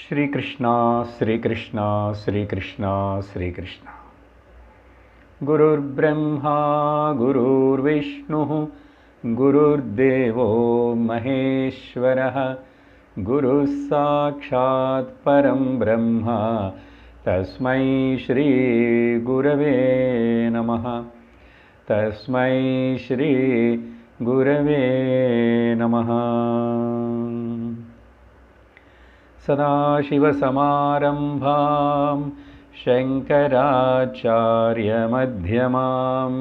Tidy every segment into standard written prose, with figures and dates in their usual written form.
श्री कृष्णा श्री कृष्णा श्री कृष्णा श्री कृष्णा। गुरुर्ब्रह्मा गुरुर्विष्णुः गुरुर्देवो महेश्वरः गुरुः साक्षात् परं ब्रह्म तस्मै श्री गुरवे नमः। तस्मै श्री गुरवे नमः। सदाशिवसमारम्भां शङ्कराचार्यमध्यमाम्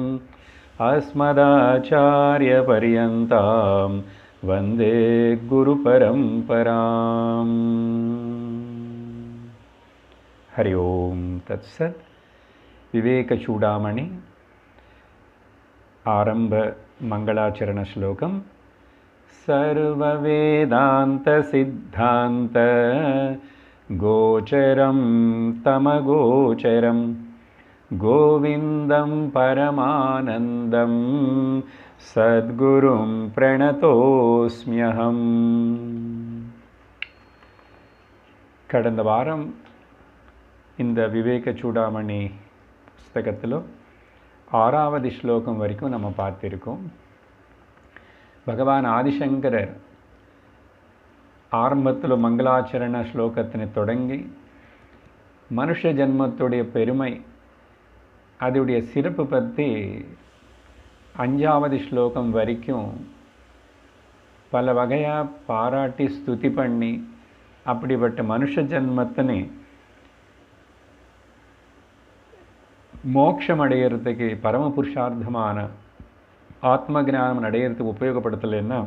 अस्मदाचार्यपर्यन्तां वन्दे गुरुपरम्पराम्। हरि ओं तत्सत्। विवेकचूडामणि आरंभ मंगलाचरण श्लोकम। सर्ववेदान्तसिद्धान्त गोचरं तमगोचरं गोविन्दं परमानन्दं सद्गुरुं प्रणतोऽस्म्यहम्। கடந்த வாரம் இந்த விவேக சூடாமணி புஸ்தகத்தில் ஆறாவது ஸ்லோகம் வரைக்கும் நம்ம பார்த்திருக்கோம். பகவான் ஆதிசங்கரர் ஆரம்பத்தில் மங்களாச்சரண ஸ்லோகத்தினை தொடங்கி மனுஷ ஜன்மத்துடைய பெருமை அதோடைய சிறப்பு பற்றி 5வது ஸ்லோகம் வரைக்கும் பல வகையாக பாராட்டி ஸ்துதி பண்ணி அப்படிப்பட்ட மனுஷ ஜன்மத்தினை மோட்சம் அடையிறதுக்கு பரம புருஷார்த்தமான ஆத்ம ஞானம் அடையிறதுக்கு உபயோகப்படுத்தலைன்னா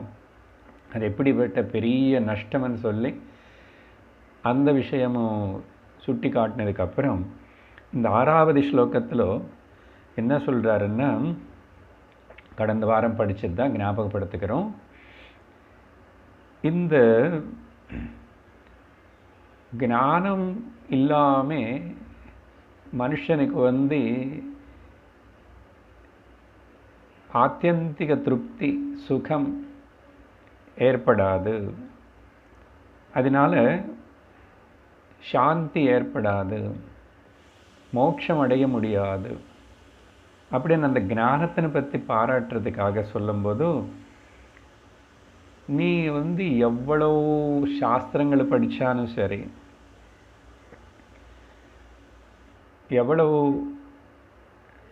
அது எப்படிப்பட்ட பெரிய நஷ்டம்னு சொல்லி அந்த விஷயமும் சுட்டி காட்டினதுக்கப்புறம் இந்த 6வது ஸ்லோகத்தில் என்ன சொல்கிறாருன்னா, கடந்த வாரம் படித்தது தான் ஞாபகப்படுத்துகிறோம். இந்த ஞானம் இல்லாமல் மனுஷனுக்கு ஆத்தியந்திக திருப்தி சுகம் ஏற்படாது, அதனால சாந்தி ஏற்படாது, மோட்சம் அடைய முடியாது அப்படின்னு அந்த ஞானத்தினை பற்றி பாராட்டுறதுக்காக சொல்லும்போது, நீ எவ்வளோ சாஸ்திரங்களை படித்தாலும் சரி, எவ்வளவு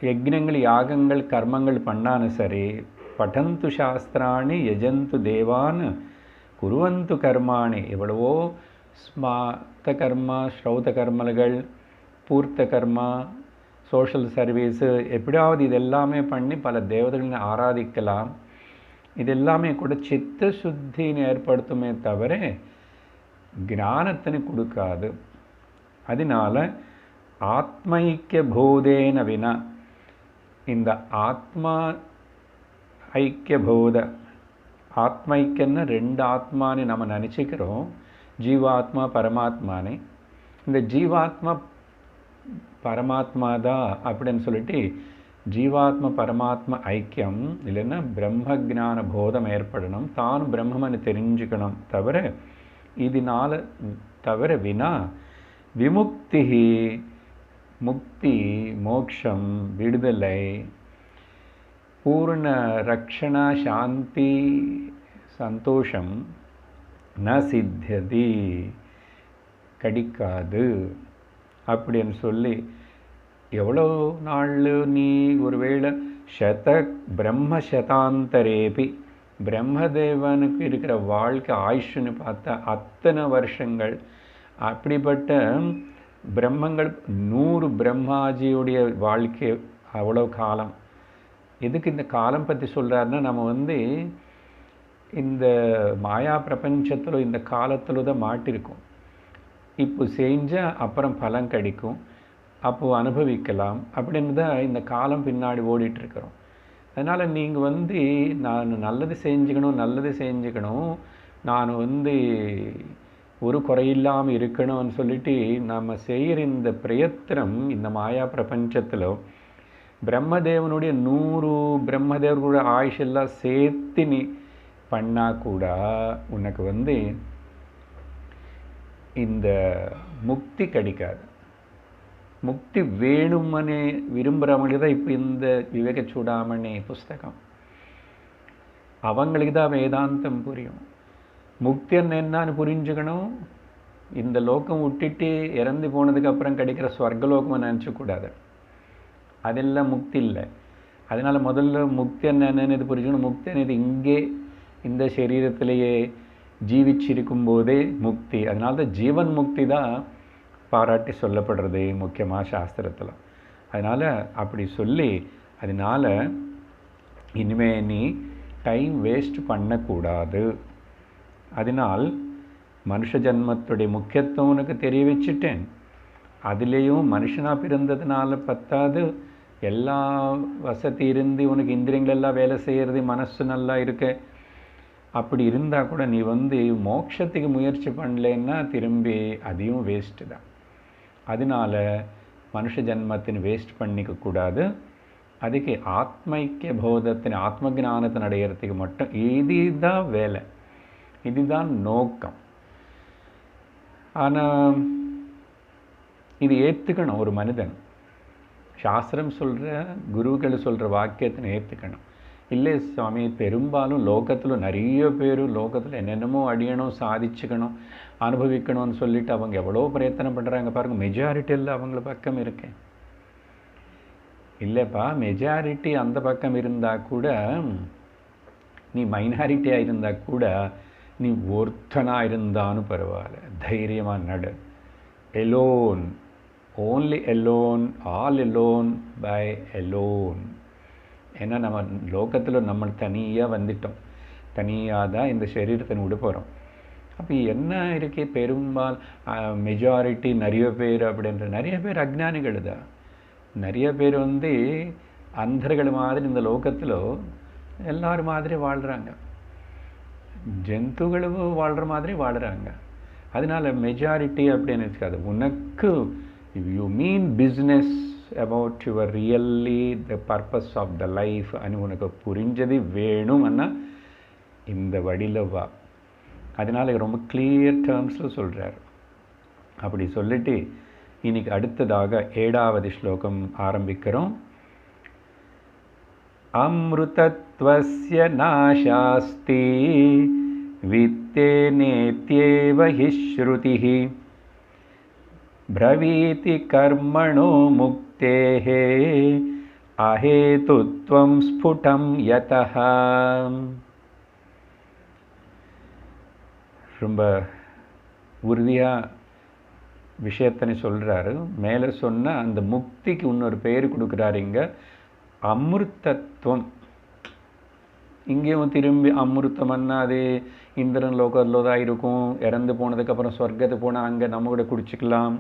யஜ்ஞங்கள் யாகங்கள் கர்மங்கள் பண்ணாலும் சரி, படந்து சாஸ்திராணி யஜந்து தேவான் குருவந்து கர்மாணி, எவ்வளவோ ஸ்மார்த்த கர்மா ஸ்ரௌத கர்மங்கள் பூர்த்த கர்மா சோஷியல் சர்வீஸு எப்படியாவது இதெல்லாமே பண்ணி பல தேவதைகளை ஆராதிக்கலாம். இதெல்லாமே கூட சித்த சுத்தின்னு ஏற்படுத்துமே தவிர ஞானத்தினை கொடுக்காது. அதனால ஆத்மைக்கிய போதேன வினா, இந்த ஆத்மா ஐக்கிய போத, ஆத்மைக்கியன்னு 2 ஆத்மானு நம்ம நினச்சிக்கிறோம், ஜீவாத்மா பரமாத்மானே. இந்த ஜீவாத்மா பரமாத்மா தான் அப்படின்னு சொல்லிட்டு ஜீவாத்மா பரமாத்மா ஐக்கியம் இல்லைன்னா பிரம்ம ஜான போதம் ஏற்படணும், தான் பிரம்மன்னு தெரிஞ்சுக்கணும். தவிர இதனால தவிர வினா விமுக்தி, முக்தி மோக்ஷம் விடுதலை பூர்ண ரக்ஷணா சாந்தி சந்தோஷம் ந சித்தியதி கிடைக்காது அப்படின்னு சொல்லி, எவ்வளோ நாள் நீ ஒருவேளை பிரம்ம சதாந்தரேபி பிரம்மதேவனுக்கு இருக்கிற வாழ்க்கை ஆயுஷ்ன்னு பார்த்தா அத்தனை வருஷங்கள், அப்படிப்பட்ட பிரம்மங்கள் 100 பிரம்மாஜியுடைய வாழ்க்கை அவ்வளோ காலம். எதுக்கு இந்த காலம் பற்றி சொல்கிறாருன்னா, நம்ம இந்த மாயா பிரபஞ்சத்தில் இந்த காலத்தில் தான் மாட்டிருக்கோம். இப்போ செஞ்சால் அப்புறம் பலன் கிடைக்கும், அப்போது அனுபவிக்கலாம் அப்படின்னு தான் இந்த காலம் பின்னாடி ஓடிட்டுருக்கிறோம். அதனால் நீங்கள் நான் நல்லது செஞ்சுக்கணும், நான் ஒரு குறையில்லாமல் இருக்கணும்னு சொல்லிட்டு நம்ம செய்கிற இந்த பிரயத்தனம் இந்த மாயா பிரபஞ்சத்தில் பிரம்மதேவனுடைய 100 பிரம்மதேவர்களுடைய ஆயுஷெல்லாம் சேர்த்து நீ பண்ணால் கூட உனக்கு இந்த முக்தி கிடைக்காது. முக்தி வேணுமனே விரும்புகிறவங்களுக்கு தான் இப்போ இந்த விவேக சூடாமணி புஸ்தகம். அவங்களுக்கு தான் வேதாந்தம் புரியும். முக்தி என்னன்னு புரிஞ்சுக்கணும். இந்த லோகம் விட்டுட்டு இறந்து போனதுக்கப்புறம் கிடைக்கிற ஸ்வர்கலோகமாக நினச்சக்கூடாது. அதெல்லாம் முக்தி இல்லை. அதனால் முதல்ல முக்தி என்னன்னு புரிஞ்சுக்கணும். முக்தி என்னது இங்கே இந்த சரீரத்திலேயே ஜீவிச்சிருக்கும் போதே முக்தி. அதனால தான் ஜீவன் முக்தி தான் பாராட்டி சொல்லப்படுறது முக்கியமாக சாஸ்திரத்தில். அதனால் அப்படி சொல்லி, அதனால் இனிமே நீ டைம் வேஸ்ட் பண்ணக்கூடாது. அதனால் மனுஷ ஜன்மத்துடைய முக்கியத்துவம் உனக்கு தெரிய வச்சுட்டேன். அதுலேயும் மனுஷனாக பிறந்ததுனால பத்தாது, எல்லா வசதி இருந்து உனக்கு இந்திரியங்கள் எல்லாம் வேலை செய்கிறது, மனசு நல்லா இருக்க, அப்படி இருந்தால் கூட நீ மோட்சத்துக்கு முயற்சி பண்ணலன்னா திரும்பி அதையும் வேஸ்ட்டு தான். அதனால் மனுஷ ஜன்மத்தின் வேஸ்ட் பண்ணிக்கக்கூடாது. அதுக்கு ஆத்மைக்கிய போதத்தின் ஆத்ம ஜானத்தை அடையிறதுக்கு மட்டும் இதுதான் வேலை, இதுதான் நோக்கம். ஆனால் இது ஏற்றுக்கணும் ஒரு மனிதன். சாஸ்திரம் சொல்கிற, குருக்கள் சொல்கிற வாக்கியத்தை ஏற்றுக்கணும். இல்லை சுவாமி, பெரும்பாலும் லோகத்தில் நிறைய பேர் லோகத்தில் என்னென்னமோ அடியணும், சாதிச்சுக்கணும், அனுபவிக்கணும்னு சொல்லிட்டு அவங்க எவ்வளோ பிரயத்தனம் பண்ணுறாங்க பாருங்கள். மெஜாரிட்டி எல்லாம் அவங்கள பக்கம் இருக்கேன். இல்லைப்பா, மெஜாரிட்டி அந்த பக்கம் இருந்தால் கூட, நீ மைனாரிட்டியாக இருந்தால் கூட, நீ ஒருத்தனாக இருந்தாலும் பரவாயில்ல, தைரியமாக நடு. Alone, only alone, all alone by alone. ஏன்னா நம்ம லோகத்தில் நம்ம தனியாக வந்துட்டோம், தனியாக தான் இந்த சரீரத்தை விட போகிறோம். அப்போ என்ன இருக்கே, பெரும்பாலும் மெஜாரிட்டி நிறைய பேர் அப்படின்ற நிறைய பேர் அஜ்ஞானிகள் தான். நிறைய பேர் அந்தர்கள் மாதிரி இந்த லோகத்தில் எல்லாரும் மாதிரி வாழ்கிறாங்க, ஜந்துகளும் வாழ்கிற மாதிரி வாழ்கிறாங்க. அதனால் மெஜாரிட்டி அப்படின்னு இருக்காது. உனக்கு you mean business about your really the purpose of the life அனு உனக்கு புரிஞ்சது வேணும்னா இந்த வழியில் வா. அதனால் ரொம்ப கிளியர் டேர்ம்ஸில் சொல்கிறார். அப்படி சொல்லிட்டு இன்னைக்கு அடுத்ததாக 7வது ஸ்லோகம் ஆரம்பிக்கிறோம். அம்ருதத்வஸ்ய நாசாஸ்தி வித்தேனேத்யேவ ஹி ஸ்ருதிஹி பிரவீதி கர்மணோ முக்தேஹே அஹேதுத்வம் ஸ்புடம் யதஹ. ரொம்ப உறுதியாக விஷயத்தனை சொல்கிறாரு. மேலே சொன்ன அந்த முக்திக்கு இன்னொரு பேர் கொடுக்குறாரு இங்கே, அமிர்தத்துவம். இங்கேயும் திரும்பி அமிர்தம்னா அது இந்திரன் லோகத்தில் தான் இருக்கும், இறந்து போனதுக்கப்புறம் சொர்க்கத்துக்கு போனால் அங்கே நம்ம கூட குடிச்சிக்கலாம்,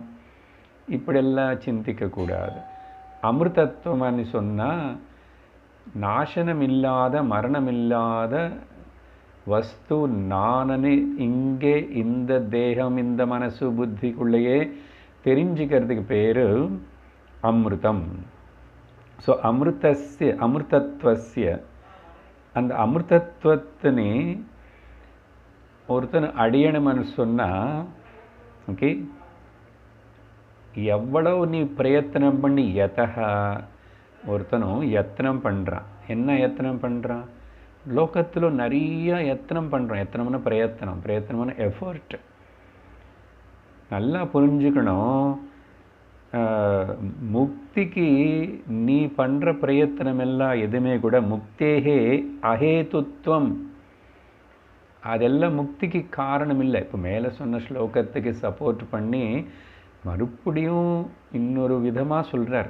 இப்படியெல்லாம் சிந்திக்கக்கூடாது. அமிர்தத்துவம்னு சொன்னால் நாசனம் இல்லாத, மரணம் இல்லாத வஸ்து நானனு இங்கே இந்த தேகம் இந்த மனசு புத்திக்குள்ளேயே தெரிஞ்சுக்கிறதுக்கு பேர் அமிர்தம். ஸோ அமிர்தத்வஸ்ய அந்த அமிர்தத்துவத்தினே ஒருத்தன் அடியணும்னு சொன்னால், ஓகே, எவ்வளவு நீ பிரயத்தனம் பண்ணி ஒருத்தனும் யத்தனம் பண்ணுறான். என்ன யத்தனம் பண்ணுறான்? லோகத்தில் நிறைய யத்தனம் பண்ணுறோம். யத்தனம்னா பிரயத்தனம்னா எஃபர்ட். நல்லா புரிஞ்சுக்கணும். முக்திக்கு நீ பண்ணுற பிரயத்தனம் எல்லாம் எதுவுமே கூட முக்தேகே அஹேதுத்வம், அதெல்லாம் முக்திக்கு காரணம் இல்லை. இப்போ மேலே சொன்ன ஸ்லோகத்துக்கு சப்போர்ட் பண்ணி மறுபடியும் இன்னொரு விதமாக சொல்கிறார்.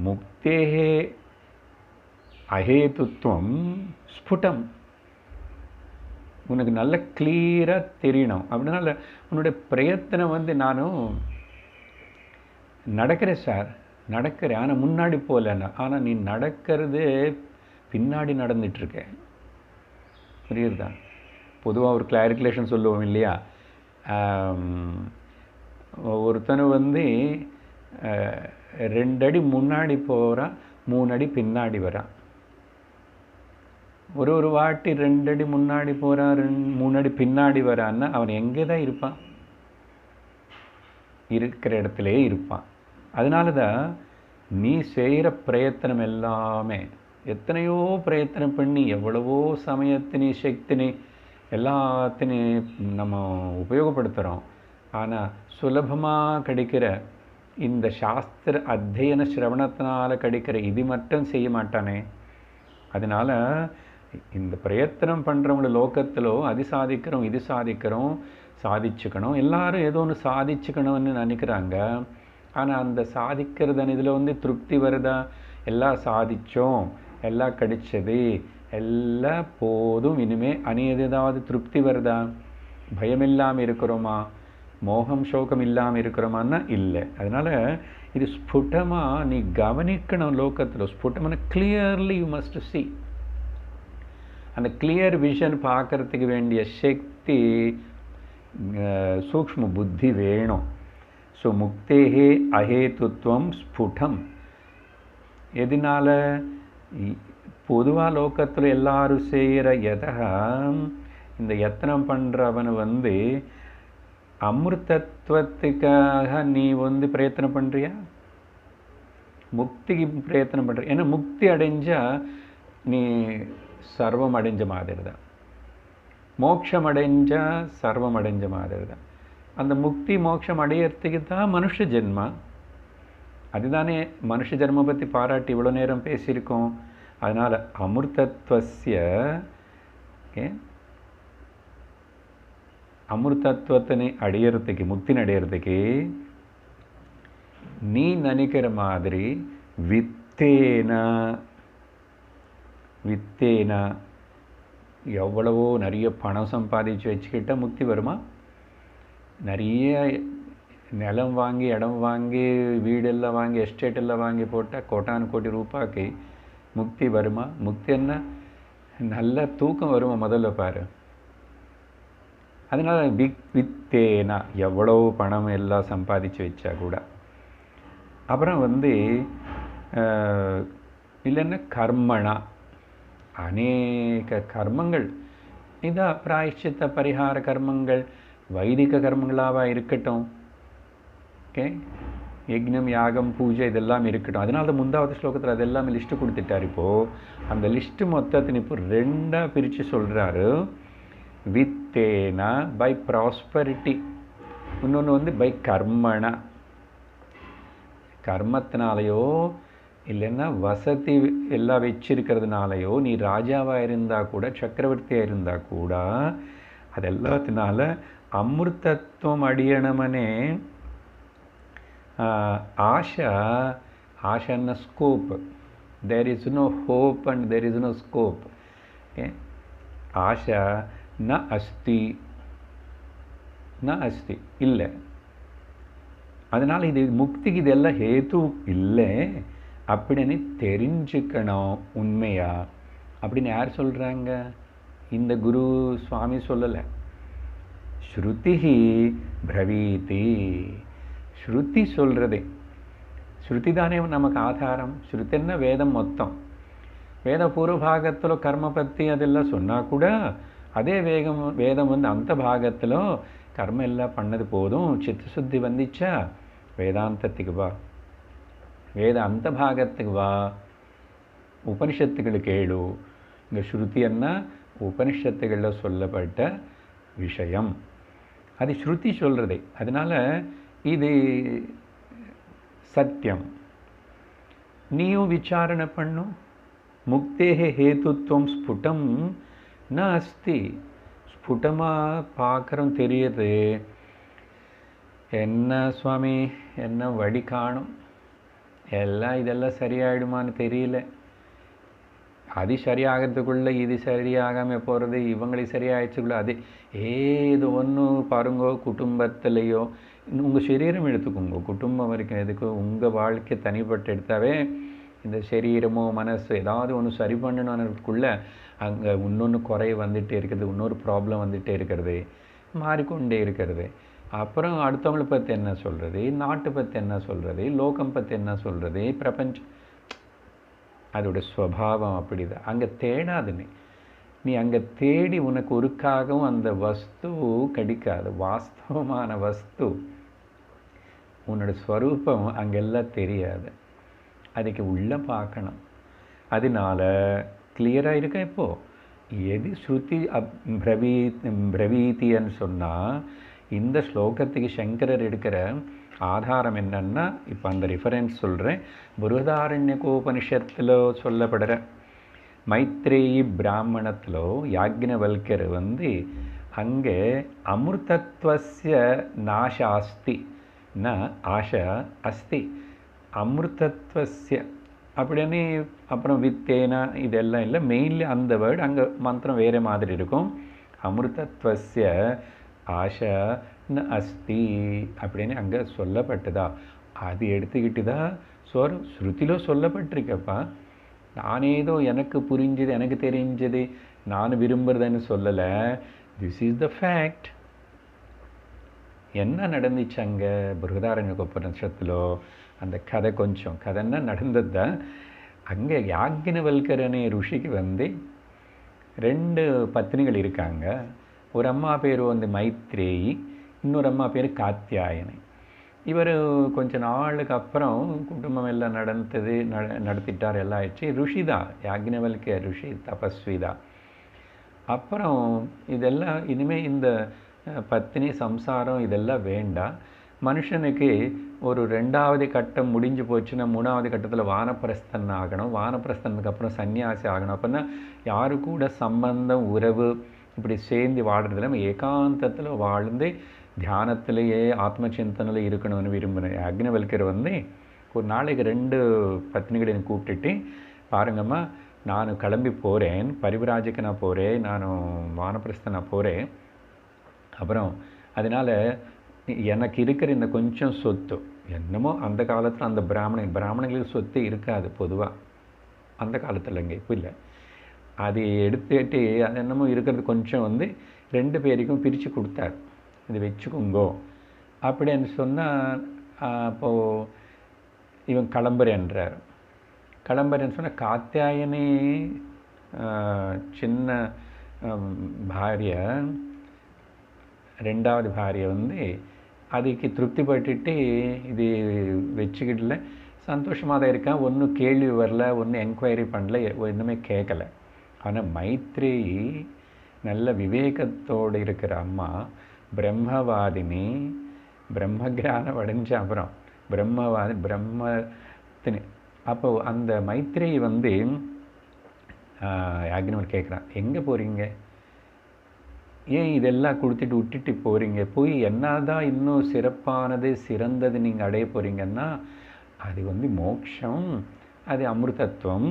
முக்தேகே அஹேதுத்வம் ஸ்புடம், உனக்கு நல்ல கிளியராக தெரியணும். அப்படின்னால உன்னுடைய பிரயத்தனம் நானும் நடக்கிறேன் சார், நடக்கிறேன், ஆனால் முன்னாடி போகலன்னா, ஆனால் நீ நடக்கிறது பின்னாடி நடந்துட்டுருக்க. புரியுறதா? பொதுவாக ஒரு கிளாரிகுலேஷன் சொல்லுவோம் இல்லையா, ஒருத்தனை 2 அடி முன்னாடி போகிறான், 3 அடி பின்னாடி வரான். ஒரு வாட்டி 2 அடி முன்னாடி போகிறான், 3 அடி பின்னாடி வரான்னா அவன் எங்கே தான் இருப்பான்? இருக்கிற இடத்துல இருப்பான். அதனால தான் நீ செய்கிற பிரயத்தனம் எல்லாமே, எத்தனையோ பிரயத்தனம் பண்ணி எவ்வளவோ சமயத்தினி சக்தினி எல்லாத்தினி நம்ம உபயோகப்படுத்துகிறோம். ஆனால் சுலபமாக கிடைக்கிற இந்த சாஸ்திர அத்தியன சிரவணத்தினால் கிடைக்கிற இது மட்டும் செய்ய மாட்டானே. அதனால் இந்த பிரயத்தனம் பண்ணுறவங்கள லோகத்திலோ அது சாதிக்கிறோம் இது சாதிக்கிறோம் சாதிச்சுக்கணும், எல்லாரும் ஏதோ ஒன்று சாதிச்சுக்கணும்னு நினைக்கிறாங்க. ஆனால் அந்த சாதிக்கிறது இதில் திருப்தி வருதா? எல்லாம் சாதித்தோம், எல்லாம் கிடைச்சது, எல்லாம் போதும், இனிமேல் ஏதாவது திருப்தி வருதா? பயம் இல்லாமல் இருக்கிறோமா? மோகம் சோகம் இல்லாமல் இருக்கிறோமான்னா இல்லை. அதனால் இது ஸ்புட்டமாக நீ கவனிக்கணும். லோகத்தில் ஸ்புட்டமான கிளியர்லி யூ மஸ்ட் சி. அந்த கிளியர் விஷன் பார்க்கறதுக்கு வேண்டிய சக்தி, சூக்ஷ்ம புத்தி வேணும். ஸோ முக்தேகே அஹேத்துவம் ஸ்புடம். எதனால? பொதுவாக லோகத்தில் எல்லாரும் செய்கிற இந்த யத்தனம் பண்ணுறவன் அமிர்தத்துவத்துக்காக நீ பிரயத்தனம் பண்ணுறியா? முக்திக்கு பிரயத்தனம் பண்ணுற. ஏன்னா முக்தி அடைஞ்சால் நீ சர்வம் அடைஞ்ச மாதிரி தான். மோட்சம் அடைஞ்சால் சர்வம் அடைஞ்ச மாதிரி தான். அந்த முக்தி மோட்சம் அடையிறதுக்கு தான் மனுஷ ஜென்மா. அதுதானே மனுஷ ஜென்ம பற்றி பாராட்டி இவ்வளோ நேரம் பேசியிருக்கோம். அதனால் அமிர்தத்வஸ்ய அமிர்தத்துவத்தினை அடையிறதுக்கு, முக்தினை அடையிறதுக்கு நீ நினைக்கிற மாதிரி வித்தேனா எவ்வளவோ நிறைய பணம் சம்பாதிச்சு வச்சுக்கிட்டால் முக்தி வருமா? நிறைய நிலம் வாங்கி இடம் வாங்கி வீடெல்லாம் வாங்கி எஸ்டேட் எல்லாம் வாங்கி போட்டால் கோட்டான் கோடி ரூபாய்க்கு முக்தி வருமா? முக்தி என்ன? நல்ல தூக்கம் வருமா? முதல்ல பாரு. அதனால் வித்தேனா எவ்வளோ பணம் எல்லாம் சம்பாதிச்சு வச்சா கூட. அப்புறம் இல்லைன்னா கர்மணா அநேக கர்மங்கள், இதான் பிராயஷ்சித்த பரிகார கர்மங்கள், வைதிக கர்மங்களாக இருக்கட்டும், ஓகே, யக்ஞம் யாகம் பூஜை இதெல்லாம் இருக்கட்டும். அதனால தான் முந்தாவது ஸ்லோகத்தில் அதெல்லாமே லிஸ்ட்டு கொடுத்துட்டார். இப்போது அந்த லிஸ்ட்டு மொத்தத்தின் இப்போ ரெண்டாக பிரித்து சொல்கிறாரு. வித்தேனா பை ப்ராஸ்பரிட்டி, இன்னொன்று பை கர்மணா, கர்மத்தினாலேயோ இல்லைன்னா வசதி எல்லாம் வச்சிருக்கிறதுனாலையோ, நீ ராஜாவாக இருந்தால் கூட சக்கரவர்த்தியாக இருந்தால் கூட, அது எல்லாத்தினால அமிர்தத்துவம் அடியணமனே ஆஷான scope. There is no hope and there is no scope. ஆஷா ந அஸ்தி இல்லை. அதனால் இது முக்திக்கு இதெல்லாம் ஹேத்து இல்லை அப்படின்னு தெரிஞ்சுக்கணும். உண்மையா அப்படின்னு யார் சொல்கிறாங்க? இந்த குரு சுவாமி சொல்லலை. ஸ்ருதிஹி பிரவீதி, ஸ்ருதி சொல்கிறதே. ஸ்ருதி தானே நமக்கு ஆதாரம். ஸ்ருத்தின்னா வேதம் மொத்தம். வேத பூர்வபாகத்தில் கர்ம பற்றி அதெல்லாம் சொன்னால் கூட அதே வேதம் அந்த பாகத்தில் கர்ம எல்லாம் பண்ணது போதும், சித்தசுத்தி வந்துச்சா வேதாந்தத்துக்கு வா, வேத அந்த பாகத்துக்கு வா, உபனிஷத்துக்கள் கேளு. இங்கே ஸ்ருதின்னா உபனிஷத்துகளில் சொல்லப்பட்ட விஷயம், அது ஸ்ருதி சொல்கிறதே. அதனால் இது சத்தியம். நீயும் விசாரணை பண்ணும். முக்தேஹே ஹேத்துத்வம் ஸ்புடம் ந அஸ்தி. ஸ்புட்டமாக பார்க்குறோம், தெரியுது. என்ன சுவாமி, என்ன வழி காணும், எல்லாம் இதெல்லாம் சரியாயிடுமான்னு தெரியல. அது சரியாகிறதுக்குள்ளே இது சரியாகாமல் போகிறது, இவங்களுக்கு சரியாயிடுச்சுக்குள்ள அது ஏதோ ஒன்று பாருங்கோ. குடும்பத்திலையோ உங்கள் சரீரம் எடுத்துக்கோங்க, குடும்பம் வரைக்கும் எதுக்கு, உங்கள் வாழ்க்கை தனிப்பட்டு எடுத்தாவே இந்த சரீரமோ மனசு ஏதாவது ஒன்று சரி பண்ணணுன்றதுக்குள்ளே அங்கே இன்னொன்று குறை வந்துகிட்டே இருக்கிறது, இன்னொரு ப்ராப்ளம் வந்துகிட்டே இருக்கிறது, மாறிக்கொண்டே இருக்கிறது. அப்புறம் அடுத்தவங்களை பற்றி என்ன சொல்கிறது, நாட்டை பற்றி என்ன சொல்கிறது, லோகம் பற்றி என்ன சொல்கிறது, பிரபஞ்சம். அதோட ஸ்வபாவம் அப்படி தான். அங்கே தேடாதுன்னு நீ அங்கே தேடி உனக்கு ஒருக்காகவும் அந்த வஸ்து கிடைக்காது. வாஸ்தவமான வஸ்து உன்னோட ஸ்வரூபம் அங்கெல்லாம் தெரியாது. அதுக்கு உள்ளே பார்க்கணும். அதனால கிளியராக இருக்கா இப்போது? எது ஸ்ருதி பிரவீத்தின்னு சொன்னால் இந்த ஸ்லோகத்துக்கு சங்கரர் எடுக்கிற ஆதாரம் என்னன்னா, இப்போ அந்த ரிஃபரன்ஸ் சொல்கிறேன். பிருஹதாரண்யகோபனிஷத்தில் சொல்லப்படுற மைத்ரேயி பிராமணத்தில் யாக்ஞவல்கர் அங்கே அமிர்தத்வஸ்ய நாசாஸ்தி ந ஆஷா அஸ்தி அமிர்தத்வஸ்ய அப்படின்னு அப்புறம் வித்தேனா இதெல்லாம் இல்லை. மெயின்லி அந்த வேர்டு அங்கே மந்திரம் வேறு மாதிரி இருக்கும். அமிர்தத்வஸ்ய ஆஷா ந அஸ்தி அப்படின்னு அங்கே சொல்லப்பட்டதா. அது எடுத்துக்கிட்டு தான் ஸ்ருதியில் சொல்லப்பட்டிருக்கப்பா. நானேதோ எனக்கு புரிஞ்சது, எனக்கு தெரிஞ்சது, நான் விரும்புகிறதுன்னு சொல்லலை. This is the fact. என்ன நடந்துச்சு அங்கே பிருஹதாரண்யகோபனிஷத்தில்? அந்த கதை கொஞ்சம் கதைன்னா நடந்தது தான். அங்கே யாக்ஞவல்கர் அనే ருஷிக்கு 2 பத்னிகள் இருக்காங்க. ஒரு அம்மா பேர் மைத்ரேயி, இன்னொரு அம்மா பேர் காத்யாயனை. இவர் கொஞ்ச நாளுக்கு அப்புறம் குடும்பம் எல்லாம் நடத்திட்டார், எல்லாம் ஆயிடுச்சு. ருஷி தான், யாக்ஞவல்கர் ருஷி, தபஸ்வி தான். அப்புறம் இதெல்லாம் இனிமேல் இந்த பத்தினி சம்சாரம் இதெல்லாம் வேண்டாம். மனுஷனுக்கு ஒரு 2வது கட்டம் முடிஞ்சு போச்சுன்னா 3வது கட்டத்தில் வானப்பிரஸ்தன் ஆகணும். வானப்பிரஸ்தனுக்கு அப்புறம் சன்னியாசி ஆகணும். அப்படின்னா யாரு கூட சம்பந்தம் உறவு இப்படி சேர்ந்து வாழ்கிறதுல நம்ம ஏகாந்தத்தில் வாழ்ந்து தியானத்திலேயே ஆத்ம சிந்தனையில் இருக்கணும்னு விரும்புகிறேன். யாக்ஞவல்கர் ஒரு நாளைக்கு 2 பத்னிகளையும் கூப்பிட்டுட்டு, பாருங்கம்மா, நான் கிளம்பி போகிறேன், பரிவிராஜக்கு நான் போகிறேன், நான் வானப்பிரஸ்தன் நான் போகிறேன். அப்புறம் அதனால் எனக்கு இருக்கிற இந்த கொஞ்சம் சொத்து என்னமோ அந்த காலத்தில் அந்த பிராமணங்களுக்கு சொத்து இருக்காது பொதுவாக அந்த காலத்தில். இங்கே இப்போ இல்லை. அது எடுத்துட்டு அது என்னமோ இருக்கிறது கொஞ்சம் 2 பேருக்கும் பிரித்து கொடுத்தார். இது வச்சுக்கோங்கோ அப்படின்னு சொன்னால், அப்போது இவன் கிளம்புறேன்றார். கிளம்புறேன்னு சொன்னால் காத்யாயனி சின்ன பாரிய, 2வது பாரிய அதுக்கு திருப்திப்பட்டுட்டு இது வச்சுக்கிடல, சந்தோஷமாக தான் இருக்கேன். ஒன்றும் கேள்வி வரல, ஒன்றும் என்கொயரி பண்ணல, ஒன்றுமே கேட்கல. ஆனால் மைத்ரேயி நல்ல விவேகத்தோடு இருக்கிற அம்மா, பிரம்மவாதினி, பிரம்மஜானம் அடைஞ்ச அப்புறம் பிரம்மத்தினி. அப்போது அந்த மைத்ரேயி யாக்ஞவல்கர் கேட்குறான், எங்கே போகிறீங்க, ஏன் இதெல்லாம் கொடுத்துட்டு விட்டுட்டு போகிறீங்க, போய் என்னதான் இன்னும் சிறப்பானது சிறந்தது நீங்கள் அடைய போகிறீங்கன்னா அது மோட்சம், அது அமிர்தத்துவம்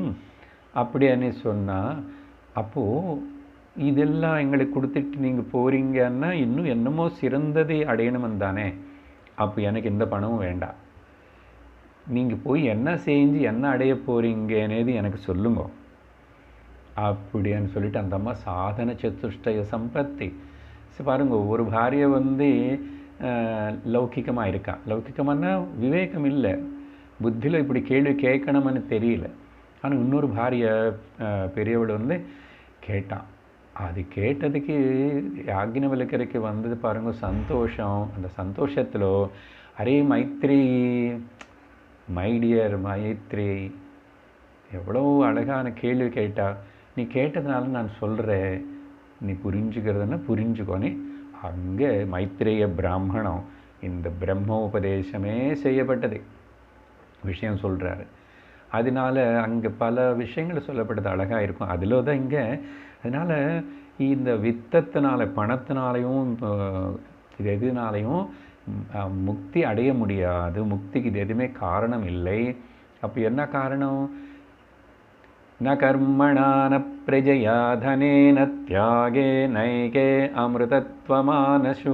அப்படின்னு சொன்னால், அப்போது இதெல்லாம் எங்களுக்கு கொடுத்துட்டு நீங்கள் போகிறீங்கன்னா இன்னும் என்னமோ சிறந்ததை அடையணும் தானே. அப்போ எனக்கு இந்த பணமும் வேண்டாம், நீங்கள் போய் என்ன செஞ்சு என்ன அடைய போகிறீங்கன்னேது எனக்கு சொல்லுங்க அப்படின்னு சொல்லிட்டு அந்த அம்மா சாதன சதுஷ்டய சம்பத்தி. பாருங்க, ஒரு பாரிய லௌகிகமாக இருக்கா. லௌகிகமானா விவேகம் இல்லை, புத்தியில் இப்படி கேள்வி கேட்கணும்னு தெரியல. ஆனால் இன்னொரு பாரிய பெரியவள் கேட்டான். அது கேட்டதுக்கு யாக்ஞவல்கருக்கு பாருங்க சந்தோஷம். அந்த சந்தோஷத்தில், அரே மைத்ரி, மை டியர் மைத்ரி, எவ்வளோ அழகான கேள்வி கேட்டா. நீ கேட்டதுனால நான் சொல்கிறேன், நீ புரிஞ்சுக்கிறதுன்னா புரிஞ்சுக்கோனே. அங்கே மைத்ரேய பிராமணம் இந்த பிரம்மோபதேசமே செய்யப்பட்டது விஷயம் சொல்கிறாரு. அதனால அங்கே பல விஷயங்கள் சொல்லப்பட்டது அழகாக இருக்கும். அதில் தான் இங்கே. அதனால் இந்த வித்தத்தினால, பணத்தினாலையும் இது எதுனாலையும் முக்தி அடைய முடியாது. முக்திக்கு இது எதுவுமே காரணம் இல்லை. அப்போ என்ன காரணம்? ந கர்மணா ந பிரஜயா தனேன தியாகே நைகே அமிர்தத்வமானசு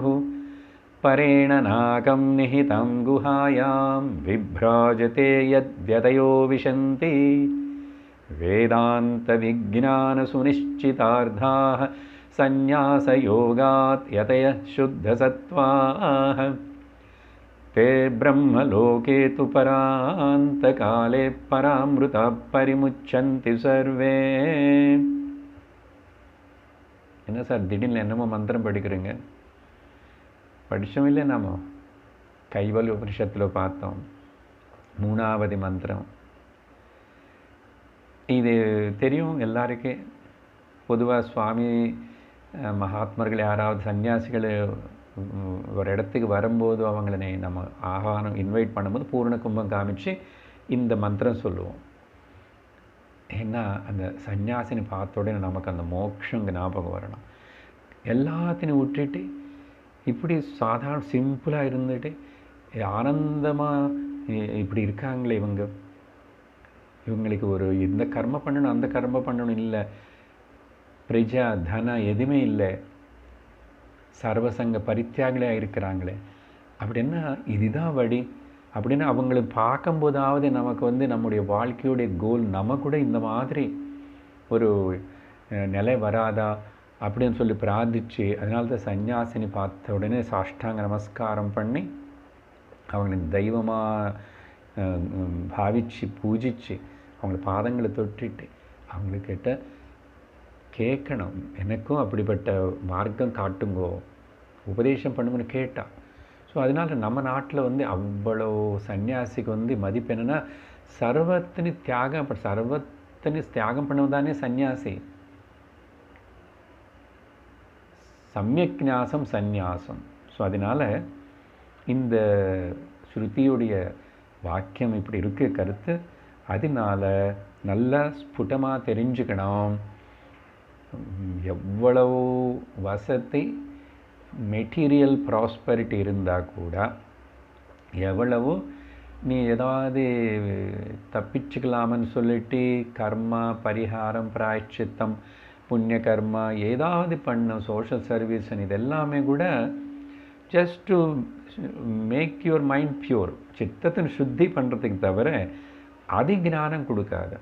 பரேண நாகம் நிஹிதம் குஹாயாம் விப்ராஜதே யத்யதயோ விசந்தி வேதாந்த விஜ்ஞான சுனிஷ்சிதார்த்தாः சந்நியாச யோகாத் யதயः சுத்த சத்வாः ते ब्रह्मलोके तु परान्तकाले परामृता परिमुच्यन्ति सर्वे. என்ன சார் திடீர்னு என்னமோ மந்திரம் படிக்கிறீங்க? படித்தோம் இல்லை நாம? கைவல்ய உபனிஷத்தில் பார்த்தோம். 3வது மந்திரம். இது தெரியும் எல்லாருக்கே. பொதுவாக சுவாமி மகாத்மர்கள் யாராவது சன்னியாசிகள் ஒரு இடத்துக்கு வரும்போது அவங்கள நம்ம ஆகாரம் இன்வைட் பண்ணும்போது பூர்ண கும்பம் காமிச்சு இந்த மந்திரம் சொல்லுவோம். ஏன்னா அந்த சன்னியாசினி பார்த்த உடனே நமக்கு அந்த மோட்சங்க ஞாபகம் வரணும். எல்லாத்தையும் விட்டுட்டு இப்படி சாதாரண சிம்பிளாக இருந்துட்டு ஆனந்தமாக இப்படி இருக்காங்களே இவங்களுக்கு ஒரு இந்த கர்ம பண்ணணும் அந்த கர்ம பண்ணணும் இல்லை, பிரஜா தன எதுவுமே இல்லை, சர்வசங்க பரித்தியாகலையாக இருக்கிறாங்களே அப்படின்னா இதுதான் வழி அப்படின்னு அவங்களை பார்க்கும்போதாவது நமக்கு நம்முடைய வாழ்க்கையுடைய கோல் நம்ம கூட இந்த மாதிரி ஒரு நிலை வராதா அப்படின்னு சொல்லி பிரார்த்திச்சு, அதனால தான் சன்னியாசினி பார்த்த உடனே சாஷ்டாங்க நமஸ்காரம் பண்ணி அவங்களை தெய்வமாக பாவிச்சு பூஜிச்சு அவங்கள பாதங்களை தொட்டுட்டு அவங்கக்கிட்ட கேட்கணும், எனக்கும் அப்படிப்பட்ட மார்க்கம் காட்டுங்கோ, உபதேசம் பண்ணுங்கன்னு கேட்டா. ஸோ அதனால் நம்ம நாட்டில் அவ்வளோ சன்னியாசிக்கு மதிப்பு என்னென்னா சர்வத்தினி தியாகம் பண்ணுவதானே சன்னியாசி. சமயக் ஞாசம் சந்நியாசம். ஸோ அதனால் இந்த ஸ்ருதியுடைய வாக்கியம் இப்படி இருக்கு கருத்து. அதனால நல்லா ஸ்புட்டமாக தெரிஞ்சுக்கணும். எவ்வளவு வசதி மெட்டீரியல் ப்ராஸ்பரிட்டி இருந்தால் கூட, எவ்வளவு நீ ஏதாவது தப்பிச்சுக்கலாமன்னு சொல்லிட்டு கர்மா பரிகாரம் பிராயச்சித்தம் புண்ணிய கர்மா ஏதாவது பண்ணும், சோஷியல் சர்வீஸ், இது எல்லாமே கூட just to make your mind pure, சித்தத்தின் சுத்தி பண்ணுறதுக்கு தவிர அதிஞானம் கொடுக்காது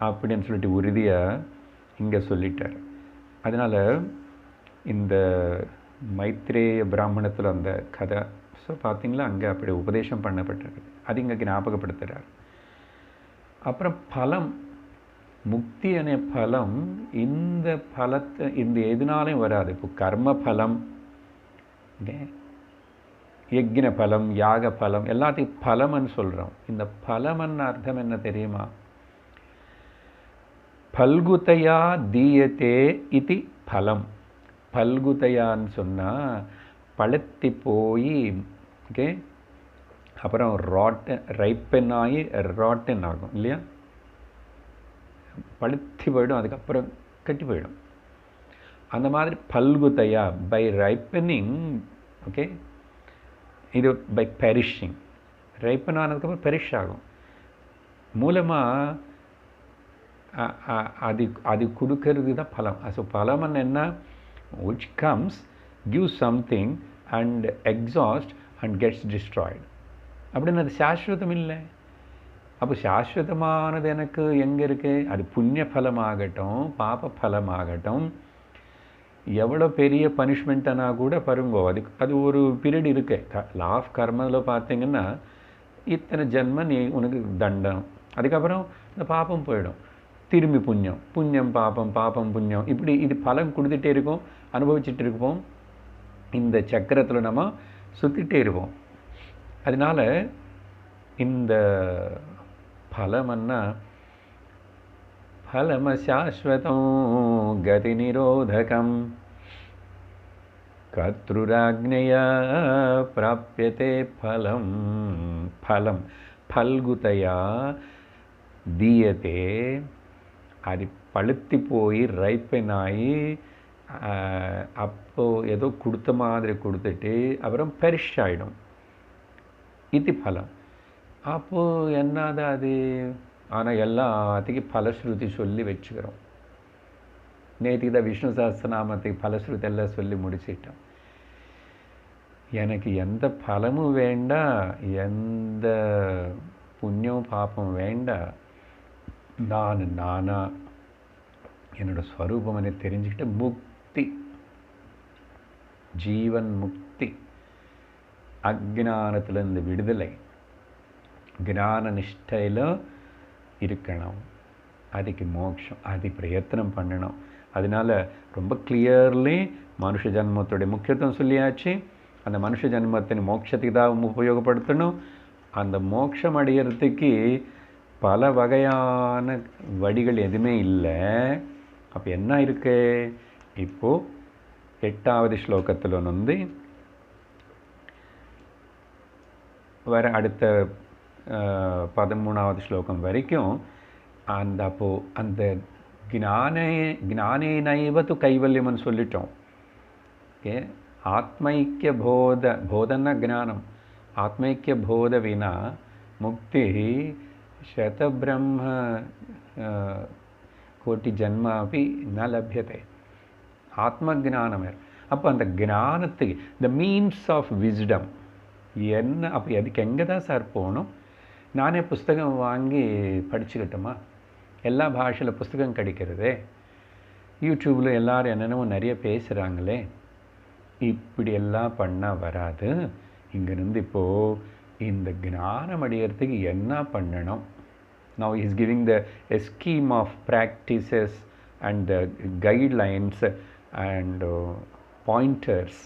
அப்படின்னு சொல்லிட்டு உறுதியாக இங்கே சொல்லிட்டார். அதனால் இந்த மைத்ரேய பிராமணத்தில் அந்த கதை ஸோ பார்த்தீங்களா, அங்கே அப்படி உபதேசம் பண்ணப்பட்டிருக்கு. அது இங்கே ஞாபகப்படுத்துகிறார். அப்புறம் பலம், முக்தி அనే பலம் இந்த பலத்தை இந்த எதுனாலையும் வராது. இப்போ கர்ம பலம், யக்ஞ பலம், யாக பலம், எல்லாத்தையும் பலம்னு சொல்கிறோம். இந்த பலம்னு அர்த்தம் என்ன தெரியுமா? பல்குதையா தீயத்தே இது பலம். பல்குதையான்னு சொன்னால் பழுத்தி போய் அப்புறம் ரைப்பன் ஆகி ராட்டன் ஆகும் இல்லையா, பழுத்தி போயிடும், அதுக்கப்புறம் கட்டி போயிடும். அந்த மாதிரி பல்குதையா பை ரைப்பனிங், இது பை பெரிஷிங், ரைப்பன் ஆனதுக்கப்புறம் பெரிஷ் ஆகும். மூலமாக அது கொடுக்கறது தான் பலம். ஸோ பலம்னு என்ன, which comes, gives something and exhausts and gets destroyed. அப்படின்னு அது சாஸ்வதம் இல்லை. அப்போ சாஸ்வதமானது எனக்கு எங்கே இருக்குது? அது புண்ணிய பலமாகட்டும் பாப பலமாகட்டும், எவ்வளோ பெரிய பனிஷ்மெண்ட்னா கூட பாருங்கோ, அது ஒரு பீரியட் இருக்கு. லா ஆஃப் கர்மத்தில் பார்த்தீங்கன்னா இத்தனை ஜென்ம நீ உனக்கு தண்டம், அதுக்கப்புறம் இந்த பாப்பம் போயிடும், திரும்பி புண்ணியம், புண்ணியம் பாப்பம், பாப்பம் புண்ணியம், இப்படி இது பலம் கொடுத்துட்டே இருக்கும், அனுபவிச்சுட்டு இருப்போம். இந்த சக்கரத்தில் நம்ம சுற்றிட்டே இருப்போம். அதனால் இந்த பலம்னா பலம சாஸ்வதம் கதி நிரோதகம் கத்ருராக்ஞயா பிராப்யதே பலம். பலம் பல்குதையா தீயத்தே, அது பழுத்தி போய் ரைப்பன் ஆகி அப்போது ஏதோ கொடுத்த மாதிரி கொடுத்துட்டு அப்புறம் பெரிஷ் ஆகிடும். இது பலம். அப்போது என்னது அது? ஆனால் எல்லாத்துக்கும் பலஸ்ருதி சொல்லி வச்சுக்கிறோம். நேற்றுக்கு தான் விஷ்ணு சஹஸ்ரநாமத்துக்கு பலஸ்ருதி எல்லாம் சொல்லி முடிச்சிட்டோம். எனக்கு எந்த பலமும் வேண்டாம், எந்த புண்ணியம் பாப்பம் வேண்டாம், நானா என்னோட ஸ்வரூபம் என்ன தெரிஞ்சுக்கிட்ட முக்தி, ஜீவன் முக்தி, அஜ்ஞானத்திலிருந்து விடுதலை, ஞான நிஷ்டையில் இருக்கணும். அதுக்கு மோட்சம், அது பிரயத்தனம் பண்ணணும். அதனால் ரொம்ப கிளியர்லி மனுஷ ஜன்மத்துடைய முக்கியத்துவம் சொல்லியாச்சு. அந்த மனுஷ ஜென்மத்தின் மோட்சத்துக்கு தான் உபயோகப்படுத்தணும். அந்த மோட்சம் அடையிறதுக்கு பல வகையான வழிகள் எதுவுமே இல்லை. அப்போ என்ன இருக்கு? இப்போது 8வது ஸ்லோகத்தில் வந்து வர அடுத்த 13வது ஸ்லோகம் வரைக்கும் அப்போது அந்த ஞானேனைவ கைவல்யம்னு சொல்லிட்டோம். ஓகே, ஆத்மைக்கிய போதன ஞானம், ஆத்மைக்கிய போத வினா முக்தி சதபிரம்ம கோட்டி ஜன்மாபி ந லப்யத்தை. ஆத்ம ஜானம். அப்போ அந்த ஞானத்துக்கு த மீன்ஸ் ஆஃப் விஸ்டம் என்ன? அப்போ அதுக்கு எங்கே தான் சார் போகணும்? நானே புஸ்தகம் வாங்கி படிச்சுக்கிட்டோமா? எல்லா பாஷையில் புஸ்தகம் கிடைக்கிறதே. யூடியூப்பில் எல்லோரும் என்னென்னமோ நிறைய பேசுகிறாங்களே. இப்படி எல்லாம் பண்ணால் வராது. இங்கேருந்து இப்போது இந்த ஞானம் அடையிறதுக்கு என்ன பண்ணணும்? Now he is giving a scheme of practices and the guidelines and pointers.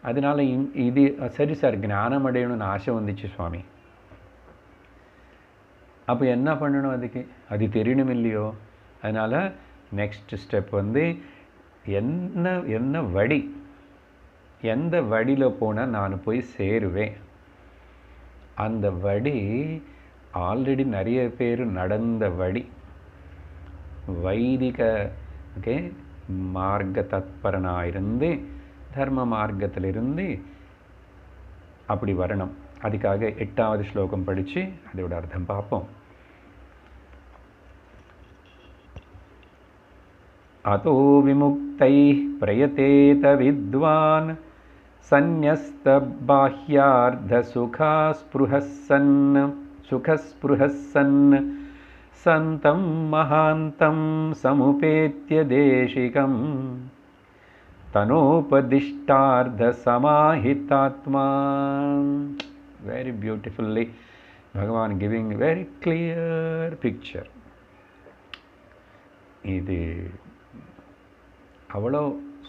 அதனால் இது சரி சார், ஞானம் அடையணும்னு ஆசை வந்துச்சு சுவாமி, அப்போ என்ன பண்ணணும்? அதுக்கு அது தெரியணும் இல்லையோ? அதனால் நெக்ஸ்ட் ஸ்டெப் வந்து என்ன வழி, எந்த வழியில் போனால் நான் போய் சேருவேன்? அந்த வழி ஆல்ரெடி நிறைய பேர் நடந்த வழி. வைதிக மார்க்க தத்பரனாக இருந்து தர்ம மார்க்கத்திலிருந்து அப்படி வரணும். அதுக்காக 8வது ஸ்லோகம் படித்து அதோட அர்த்தம் பார்ப்போம். அதோ விமுக்தை பிரயதேத வித்வான் சந்நியஸ்த பாஹ்யார்த்த சுகஸ்புருஹஸ்ஸன் சந்தம் மகாந்தம் சமுபேத்ய தேசிகம் தனோபதிஷ்டார்த்த சமாஹிதாத்மா. Very beautifully Bhagavan giving very clear picture. இது அவ்வளோ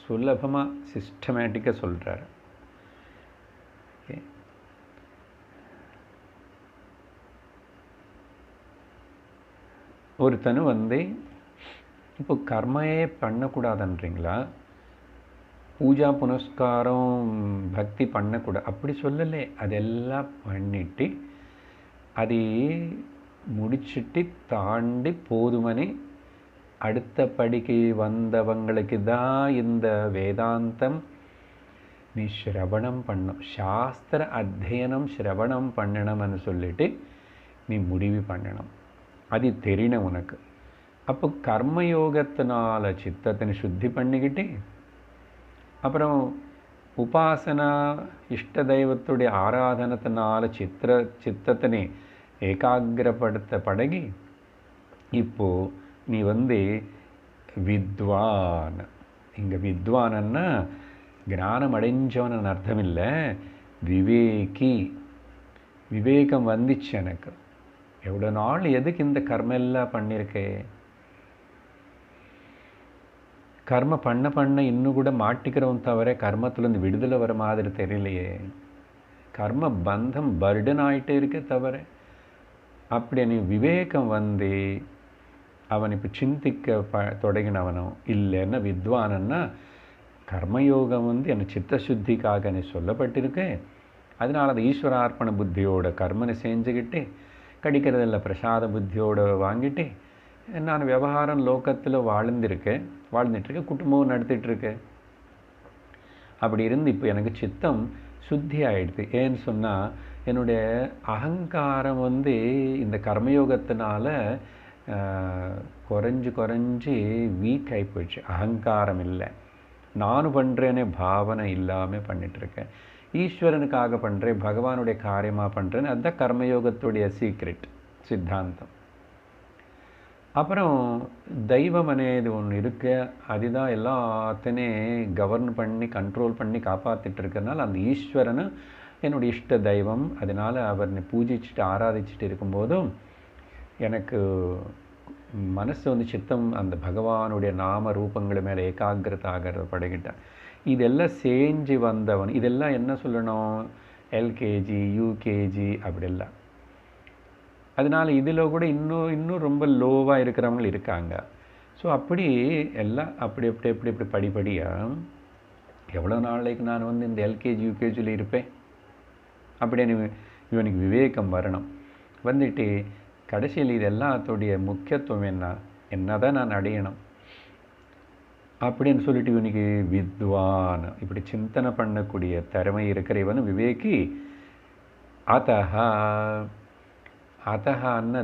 சுலபமாக சிஸ்டமேட்டிக்காக சொல்கிறார். ஒருத்தனு வந்து இப்போ கர்மையே பண்ணக்கூடாதுன்றீங்களா? பூஜா புனஸ்காரம் பக்தி பண்ணக்கூடாது அப்படி சொல்லலை. அதெல்லாம் பண்ணிட்டு அதை முடிச்சுட்டு தாண்டி போதுமனே அடுத்த படிக்கு வந்தவங்களுக்கு தான் இந்த வேதாந்தம் நீ ஸ்ரவணம் பண்ணணும், சாஸ்திர அத்தியனம் ஸ்ரவணம் பண்ணணும்னு சொல்லிட்டு நீ முடிவு பண்ணணும். அது தெரியணும் உனக்கு. அப்போ கர்மயோகத்தினால சித்தத்தினை சுத்தி பண்ணிக்கிட்டு அப்புறம் உபாசனா இஷ்ட தெய்வத்துடைய ஆராதனத்தினால சித்தத்தினை ஏகாகிரப்படுத்த பழகி இப்போது நீ வந்து வித்வான். இங்கே வித்வானன்னா ஞானம் அடைஞ்சவன் அர்த்தம் இல்லை, விவேகி. விவேகம் வந்துச்சு எனக்கு. எவ்வளோ நாள் எதுக்கு இந்த கர்மெல்லாம் பண்ணியிருக்கே? கர்ம பண்ண இன்னும் கூட மாட்டிக்கிறவன் தவிர கர்மத்துலேருந்து விடுதலை வர மாதிரி தெரியலையே. கர்ம பந்தம் பர்டன் ஆகிட்டே இருக்க தவிர. அப்படி நீ விவேகம் வந்து அவன் இப்போ சிந்திக்க தொடங்கினவனோ இல்லைன்னா வித்வானன்னா கர்மயோகம் வந்து என்னை சித்தசுத்திக்காக நீ சொல்லப்பட்டிருக்கு. அதனால் அது ஈஸ்வரார்ப்பண புத்தியோட கர்மனை செஞ்சுக்கிட்டு கிடைக்கிறதில்ல பிரசாத புத்தியோடு வாங்கிட்டு நான் விவகாரம் லோகத்தில் வாழ்ந்துட்டுருக்கேன், குடும்பம் நடத்திட்டுருக்கேன். அப்படி இருந்து இப்போ எனக்கு சித்தம் சுத்தி ஆகிடுது. ஏன்னு சொன்னால் என்னுடைய அகங்காரம் வந்து இந்த கர்மயோகத்தினால குறைஞ்சி வீக் ஆகி போயிடுச்சு. அகங்காரம் இல்லை, நானும் பண்ணுறேனே பாவனை இல்லாமல் பண்ணிகிட்ருக்கேன். ஈஸ்வரனுக்காக பண்ணுறேன், பகவானுடைய காரியமாக பண்ணுறேன்னு. அதுதான் கர்மயோகத்துடைய சீக்ரெட் சித்தாந்தம். அப்புறம் தெய்வம் అనేది ஒன்று இருக்கு. அதுதான் எல்லாத்தையும் கவர்ன் பண்ணி கண்ட்ரோல் பண்ணி காப்பாற்றிட்டு இருக்கிறதுனால அந்த ஈஸ்வரனை என்னுடைய இஷ்ட தெய்வம். அதனால் அவரை பூஜிச்சுட்டு ஆராதிச்சுட்டு இருக்கும்போதும் எனக்கு மனசு வந்து சித்தம் அந்த பகவானுடைய நாம ரூபங்கள் மேலே ஏகாகிரத ஆகிறத பழகிட்டேன். இதெல்லாம் செஞ்சு வந்தவன். இதெல்லாம் என்ன சொல்லணும், எல்கேஜி யூகேஜி அப்படிலாம். அதனால் இதில் கூட இன்னும் ரொம்ப லோவாக இருக்கிறவங்க இருக்காங்க. ஸோ அப்படி எல்லாம் அப்படி அப்படி அப்படி இப்படி படிப்படியாக எவ்வளோ நாளைக்கு நான் வந்து இந்த எல்கேஜி யூகேஜியில் இருப்பேன். அப்படின்னு இவனுக்கு விவேகம் வரணும். வந்துட்டு கடைசியில் இது எல்லாத்தோடைய முக்கியத்துவம் என்ன தான் நான் அடையணும் அப்படின்னு சொல்லிட்டு இவனுக்கு வித்வான் இப்படி சிந்தனை பண்ணக்கூடிய திறமை இருக்கிற இவன் விவேகி. அத்தஹன்னா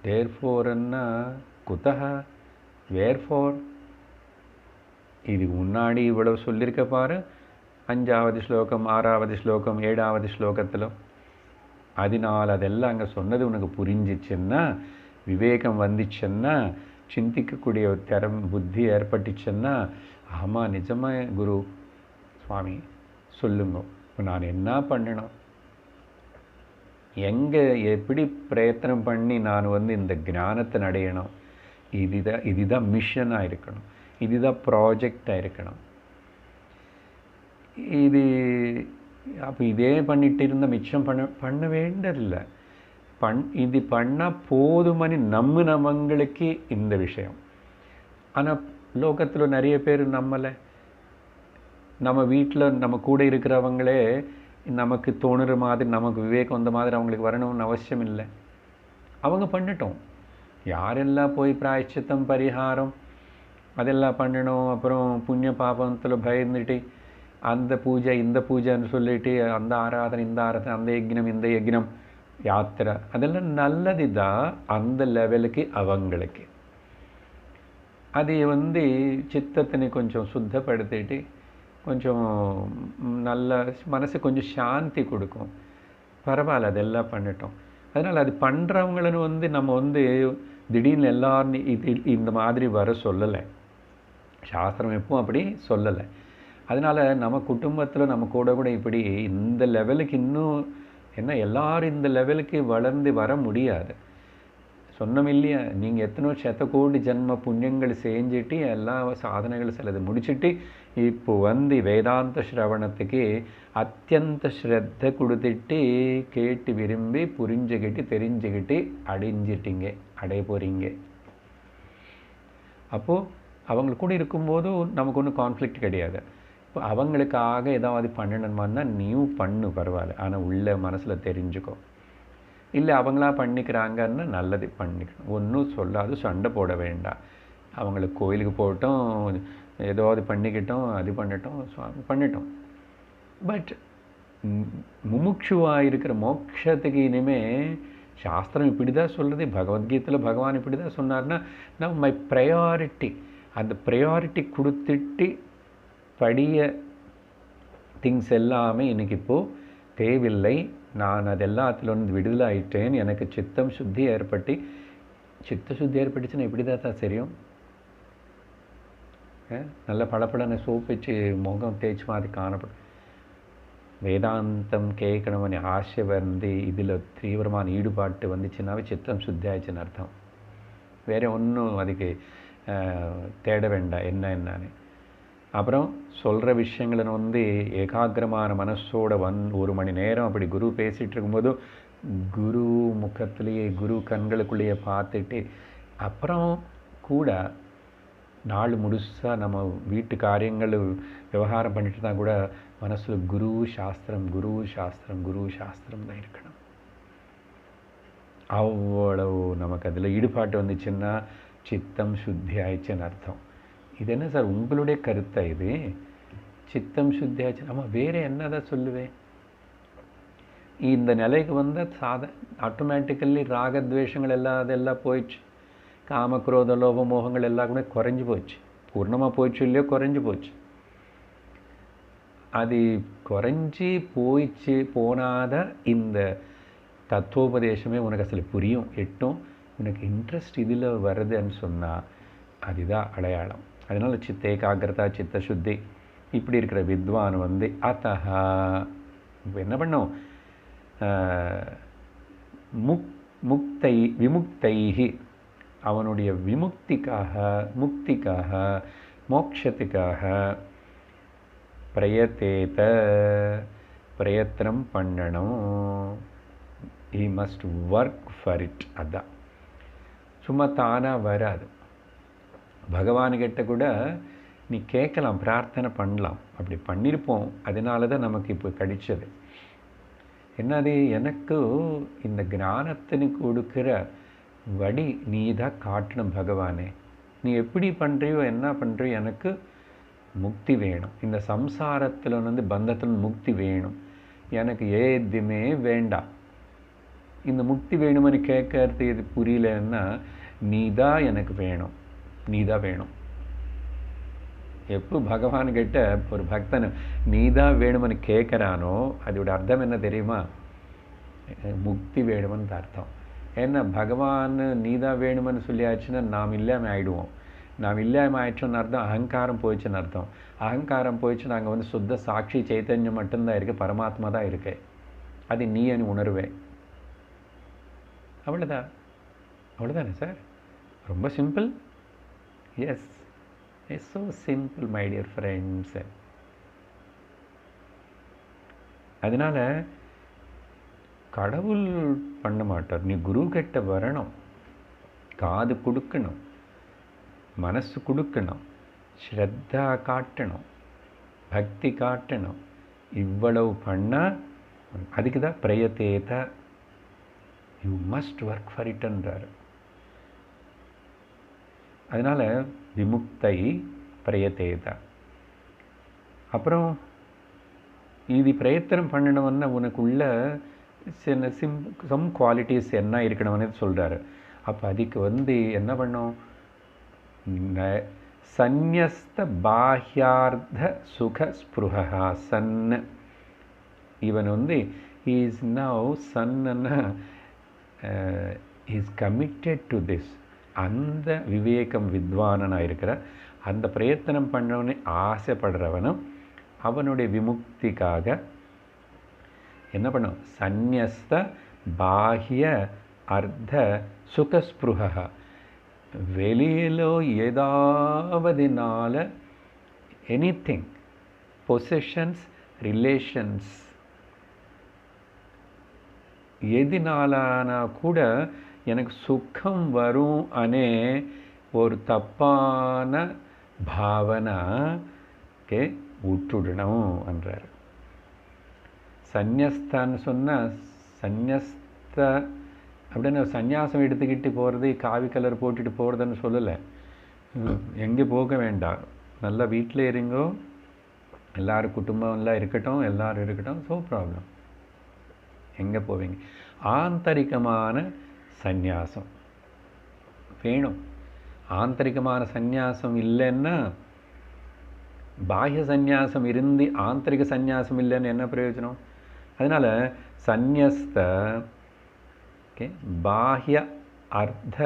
தேர்ஃபோர்ன்னா குத்தஹ வேர்ஃபோர். இதுக்கு முன்னாடி இவ்வளவு சொல்லியிருக்க பாரு, 5வது ஸ்லோகம் 6வது ஸ்லோகம் 7வது ஸ்லோகத்தில். அதனால் அதெல்லாம் அங்கே சொன்னது உனக்கு புரிஞ்சிச்சுன்னா, விவேகம் வந்துச்சுன்னா, சிந்திக்கக்கூடிய ஒரு புத்தி ஏற்பட்டுச்சுன்னா, ஆமாம் நிஜமாக குரு சுவாமி சொல்லுங்க, நான் என்ன பண்ணணும், எங்கே எப்படி பிரயத்தனம் பண்ணி நான் வந்து இந்த ஞானத்தை அடையணும், இதுதான் மிஷனாக இருக்கணும், இதுதான் ப்ராஜெக்டாக இருக்கணும். இது அப்போ இதே பண்ணிட்டு இருந்த மிச்சம் பண்ண வேண்டதில்லை. இது பண்ணால் போதுமனி நம்மங்களுக்கு இந்த விஷயம். ஆனால் லோகத்தில் நிறைய பேர் நம்மளை, நம்ம வீட்டில் நம்ம கூட இருக்கிறவங்களே நமக்கு தோணுற மாதிரி, நமக்கு விவேகம் வந்த மாதிரி அவங்களுக்கு வரணும்னு அவசியம் இல்லை. அவங்க பண்ணிட்டோம். யாரெல்லாம் போய் பிராயச்சித்தம் பரிகாரம் அதெல்லாம் பண்ணணும், அப்புறம் புண்ணிய பாபத்தில் பயந்துட்டு அந்த பூஜை இந்த பூஜைன்னு சொல்லிட்டு அந்த ஆராதனை இந்த ஆராதனை, அந்த யக்னம் இந்த யக்னம், யாத்திரை, அதெல்லாம் நல்லது தான் அந்த லெவலுக்கு அவங்களுக்கு. அது வந்து சித்தத்தினை கொஞ்சம் சுத்தப்படுத்திட்டு கொஞ்சம் நல்ல மனசு கொஞ்சம் சாந்தி கொடுக்கும். பரவாயில்ல, அதெல்லாம் பண்ணிட்டோம். அதனால் அது பண்ணுறவங்களுன்னு வந்து நம்ம வந்து திடீர்னு எல்லாரும் இந்த மாதிரி வர சொல்லலை. சாஸ்திரம் எப்பவும் அப்படி சொல்லலை. அதனால் நம்ம குடும்பத்தில் நம்ம கூட இப்படி இந்த லெவலுக்கு இன்னும் என்ன எல்லாரும் இந்த லெவலுக்கு வளர்ந்து வர முடியாது. சொன்னோம் இல்லையா, நீங்கள் எத்தனோ கோடி ஜென்ம புண்ணியங்கள் செஞ்சுட்டு எல்லா சாதனைகள் சிலது முடிச்சுட்டு இப்போ வந்து வேதாந்த ஸ்ரவணத்துக்கு அத்தியந்த ஸ்ரத்த கொடுத்துட்டு கேட்டு விரும்பி புரிஞ்சுக்கிட்டு தெரிஞ்சுக்கிட்டு அடைய போகிறீங்க. அப்போது அவங்க கூட இருக்கும்போது நமக்கு ஒன்றும் கான்ஃப்ளிக்ட் கிடையாது. இப்போ அவங்களுக்காக ஏதாவது பண்ணணுமான்னா நீயும் பண்ணு, பரவாயில்ல, ஆனால் உள்ள மனசில் தெரிஞ்சுக்கோ. இல்லை அவங்களா பண்ணிக்கிறாங்கன்னா நல்லது, பண்ணிக்கணும், ஒன்றும் சொல்லாது, சண்டை போட வேண்டாம். அவங்களுக்கு கோயிலுக்கு போட்டோம், ஏதாவது பண்ணிக்கிட்டோம், அது பண்ணிட்டோம், சுவாமி பண்ணிட்டோம். பட் முமுட்சுவாக இருக்கிற மோட்சத்துக்கு இனிமேல் சாஸ்திரம் இப்படி தான் சொல்லுது, பகவத்கீதையில் பகவான் இப்படி தான் சொன்னார்னா, நம்ம மை ப்ரையாரிட்டி, அந்த ப்ரையாரிட்டி கொடுத்துட்டு படிய திங்ஸ் எல்லாமே எனக்கு இப்போது தேவையில்லை, நான் அதெல்லாத்தில் வந்து விடுதலை ஆயிட்டேன், எனக்கு சித்தம் சுத்தி ஏற்பட்டுச்சுன்னா இப்படி தான் தெரியும். நல்ல பளபளன்னு சோப்பு வச்சு முகம் தேய்ச்சி மாதிரி காணப்படும். வேதாந்தம் கேட்கணும்னு ஆசை வந்து இதில் தீவிரமான ஈடுபாட்டு வந்துச்சுன்னாவே சித்தம் சுத்தி ஆயிடுச்சுன்னு அர்த்தம். வேறு ஒன்றும் அதுக்கு தேட வேண்டாம் என்னன்னு. அப்புறம் சொல்கிற விஷயங்களை வந்து ஏகாகிரமான மனசோட 1 மணி நேரம் அப்படி குரு பேசிகிட்டு இருக்கும்போது குரு முகத்திலேயே குரு கண்களுக்குள்ளேயே பார்த்துட்டு அப்புறம் கூட நாள் முழுசாக நம்ம வீட்டு காரியங்கள் விவகாரம் பண்ணிட்டு தான் கூட மனசில் குரு சாஸ்திரம் குரு சாஸ்திரம் குரு சாஸ்திரம் தான் இருக்கணும். அவ்வளவு நமக்கு அதில் ஈடுபாட்டு வந்துச்சுன்னா சித்தம் சுத்தி ஆயிடுச்சுன்னு அர்த்தம். இது என்ன சார் உங்களுடைய கருத்தா? இது சித்தம் சுத்தி ஆச்சு, ஆமாம், வேறு என்னதான் சொல்லுவேன். இந்த நிலைக்கு வந்தால் ஆட்டோமேட்டிக்கலி ராகத்வேஷங்கள் அதெல்லாம் போயிடுச்சு. காமக்ரோத லோப மோகங்கள் எல்லாம் கூட குறைஞ்சி போச்சு. பூர்ணமாக போயிடுச்சு இல்லையோ, குறைஞ்சி போச்சு. அது குறைஞ்சி போனாத இந்த தத்துவோபதேசமே உனக்கு அசல் புரியும், எட்டும். உனக்கு இன்ட்ரெஸ்ட் இதில் வருதுன்னு சொன்னால் அதுதான் அடையாளம். அதனால் சித்த ஏகாகிரதா சித்த சுத்தி இப்படி இருக்கிற வித்வான் அத்தஹா இப்போ என்ன பண்ணோம், விமுக்தைஹி அவனுடைய முக்திக்காக மோட்சத்துக்காக பிரயத்தேத, பிரயத்தனம் பண்ணணும். he must work for it. அதான், சும்மா தானாக வராது. பகவான்கிட்ட கூட நீ கேட்கலாம், பிரார்த்தனை பண்ணலாம். அப்படி பண்ணியிருப்போம், அதனால தான் நமக்கு இப்போ கிடைச்சது. என்னது, எனக்கு இந்த ஞானத்தினு கொடுக்குற வழி நீ தான் காட்டணும் பகவானே. நீ எப்படி பண்ணுறியோ என்ன பண்ணுறியோ, எனக்கு முக்தி வேணும். இந்த சம்சாரத்தில் வந்து பந்தத்தில் முக்தி வேணும். எனக்கு எதுவுமே வேண்டாம். இந்த முக்தி வேணும்னு கேட்கறது இது புரியலன்னா, நீ தான் எனக்கு வேணும், நீ தான் வேணும். எப்போ பகவான்கிட்ட ஒரு பக்தன் நீ தான் வேணும்னு கேட்குறானோ, அதோட அர்த்தம் என்ன தெரியுமா? முக்தி வேணும்னு அர்த்தம். ஏன்னா பகவான் நீ தான் வேணும்னு சொல்லியாச்சுன்னா நாம் இல்லாமல் ஆகிடுவோம். நாம் இல்லாமல் ஆயிடுச்சோன்னு அர்த்தம் அகங்காரம் போயிடுச்சுன்னு அர்த்தம். அகங்காரம் போயிடுச்சு, நாங்கள் வந்து சுத்த சாட்சி சைத்தன்யம் மட்டும்தான் இருக்குது, பரமாத்மா தான் இருக்கு. அது நீ అని உணர்வேன். அவ்வளோதான். அவ்வளோதானே சார்? ரொம்ப simple. Yes, it's so simple my dear friends. அதனால் கடவுள் பண்ண மாட்டார். நீ குரு கிட்ட வரணும், காது கொடுக்கணும், மனசு கொடுக்கணும், ஸ்ரத்தா காட்டணும், பக்தி காட்டணும். இவ்வளவு பண்ணால் அதுக்கு தான் பிரயத்தேத, யூ மஸ்ட் ஒர்க் ஃபார் இட்ன்றார். அதனால் விமுக்தை பிரயத்தேத. அப்புறம் இது பிரயத்தனம் பண்ணணும்னா உனக்குள்ள சின்ன சம் குவாலிட்டிஸ் என்ன இருக்கணும்னு சொல்கிறாரு. அப்போ அதுக்கு வந்து என்ன பண்ணும்? சந்நியஸ்த பாஹ்யார்த்த சுக ஸ்பிருஹா சன். இவன் வந்து is now chana is committed to this. அந்த விவேகம் வித்வானனாக இருக்கிற அந்த பிரயத்தனம் பண்ணவனே ஆசைப்படுறவனும் அவனுடைய விமுக்திக்காக என்ன பண்ணும்? சந்நியஸ்த பாஹ்ய அர்த்த சுகஸ்பிருஹா. வெளியிலோ ஏதாவதுனால எனிதிங், பொசஷன்ஸ், ரிலேஷன்ஸ், எதினாலானா கூட எனக்கு சுகம் வரும் அனே ஒரு தப்பான பாவனை விட்டுடணும் என்றார். சந்நியஸ்தான்னு சொன்னால் சந்நியஸ்த அப்படின்னு சந்நியாசம் எடுத்துக்கிட்டு போகிறது, காவி கலர் போட்டுட்டு போகிறதுன்னு சொல்லலை. எங்கே போக வேண்டாம், நல்லா வீட்டில் இருங்கோ, எல்லோரும் குடும்பம்லாம் இருக்கட்டும், எல்லோரும் இருக்கட்டும், ஸோ ப்ராப்ளம். எங்கே போவீங்க? ஆந்தரிகமான சந்நியாசம் வேணும். ஆந்தரிகமான சந்நியாசம் இல்லைன்னா, பாஹ்ய சந்நியாசம் இருந்து ஆந்தரிக சந்நியாசம் இல்லைன்னு என்ன பிரயோஜனம்? அதனால் சந்நியஸ்த பாஹ்ய அர்த்த,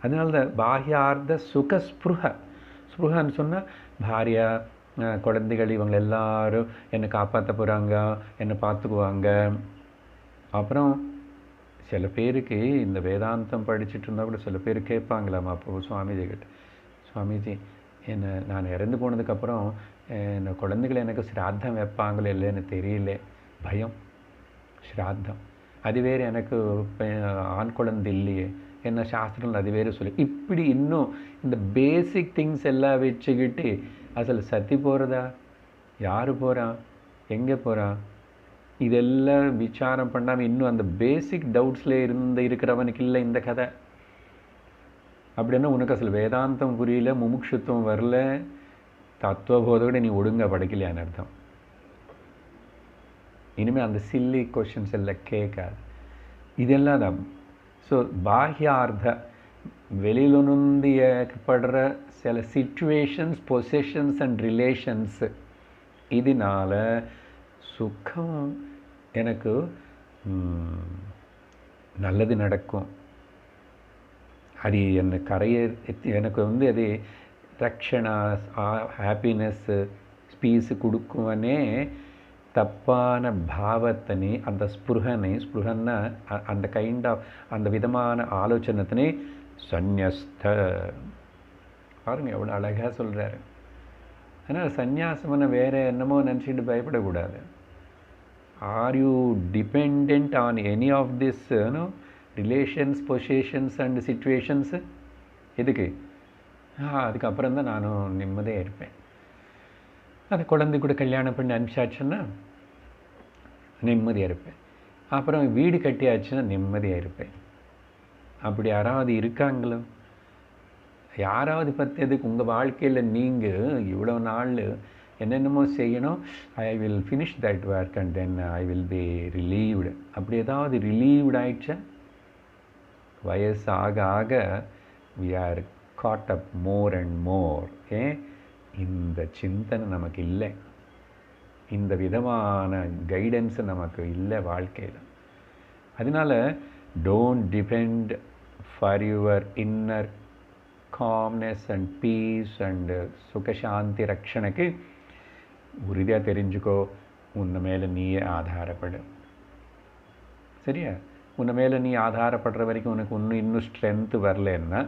அதனால தான் பாஹ்யார்த்த சுக ஸ்பிருஹ. ஸ்பிருஹன்னு சொன்னால் பாரியா, குழந்தைகள், இவங்க எல்லாரும் என்னை காப்பாற்ற போகிறாங்க, என்னை பார்த்துக்குவாங்க. அப்புறம் சில பேருக்கு இந்த வேதாந்தம் படிச்சுட்டு இருந்தால் கூட சில பேர் கேட்பாங்களாம் அப்போ சுவாமிஜி கிட்ட, சுவாமிஜி என்னை நான் இறந்து போனதுக்கப்புறம் என்னை குழந்தைகள் எனக்கு ஸ்ராத்தம் வைப்பாங்களோ இல்லைன்னு தெரியல, பயம். ஸ்ராத்தம் அது வேறு, எனக்கு ஆண் குழந்தை இல்லையே, என்ன சாஸ்திரம் அது வேறு சொல்லி, இப்படி இன்னும் இந்த பேசிக் திங்ஸ் எல்லாம் வச்சுக்கிட்டு அசல் சத்தி போகிறதா, யார் போகிறா, எங்கே போகிறா, இதெல்லாம் விசாரம் பண்ணாமல் இன்னும் அந்த பேசிக் டவுட்ஸில் இருக்கிறவனுக்கு இல்லை இந்த கதை. அப்படின்னா உனக்கு அசல் வேதாந்தம் புரியல, முமுட்சுத்துவம் வரல, தத்துவபோதோட நீ ஒழுங்காக படிக்கலையான்னு அர்த்தம். இனிமேல் அந்த சில்லி கொஷின்ஸ் எல்லாம் கேட்காது. இதெல்லாம் தான். ஸோ பாஹ்யார்த்த, வெளியிலிருந்து ஏற்படுற சில சிச்சுவேஷன்ஸ், பொசிஷன்ஸ் அண்ட் ரிலேஷன்ஸ், இதனால் சுகம் எனக்கு நல்லது நடக்கும், அது என்னை எனக்கு வந்து அது ரக்ஷணா, ஹாப்பினஸ்ஸு, ஸ்பீஸு கொடுக்குவனே தப்பான பாவத்தினை, அந்த ஸ்புருகன்னா அந்த கைண்ட் ஆஃப் அந்த விதமான ஆலோசனத்தினை சந்நியஸ்த. பாருங்க எவ்வளோ அழகாக சொல்கிறாரு. அதனால் சந்நியாசம்னு வேறு என்னமோ நினச்சிட்டு பயப்படக்கூடாது. Are you depend on any of this relations, positions and situations? எதுக்கு? அதுக்கப்புறம் தான் நானும் நிம்மதியாக இருப்பேன். அது குழந்தை கூட கல்யாணம் பண்ணி அனுப்பிச்சாச்சுன்னா நிம்மதியாக இருப்பேன். அப்புறம் வீடு கட்டியாச்சுன்னா நிம்மதியாக இருப்பேன். அப்படி யாராவது இருக்காங்களோ? யாராவது பற்றியதுக்கு உங்கள் வாழ்க்கையில் நீங்கள் இவ்வளோ நாள் என்னென்னமோ செய்யணும், I will finish that work and then I will be relieved. அப்படி ஏதாவது ரிலீவ்டு ஆயிடுச்சா? வயசு ஆக ஆக we are caught up more and more. ஏன்? இந்த சிந்தனை நமக்கு இல்லை, இந்த விதமான கைடன்ஸு நமக்கு இல்லை வாழ்க்கையில். அதனால் don't depend for your inner calmness and peace and சுகசாந்தி ரக்ஷணைக்கு உறுதியாக தெரிஞ்சுக்கோ, உன்னை மேலே நீயே ஆதாரப்படு. சரியா? உன்னை மேலே நீ ஆதாரப்படுற வரைக்கும் உனக்கு இன்னும் ஸ்ட்ரென்த்து வரலன்னா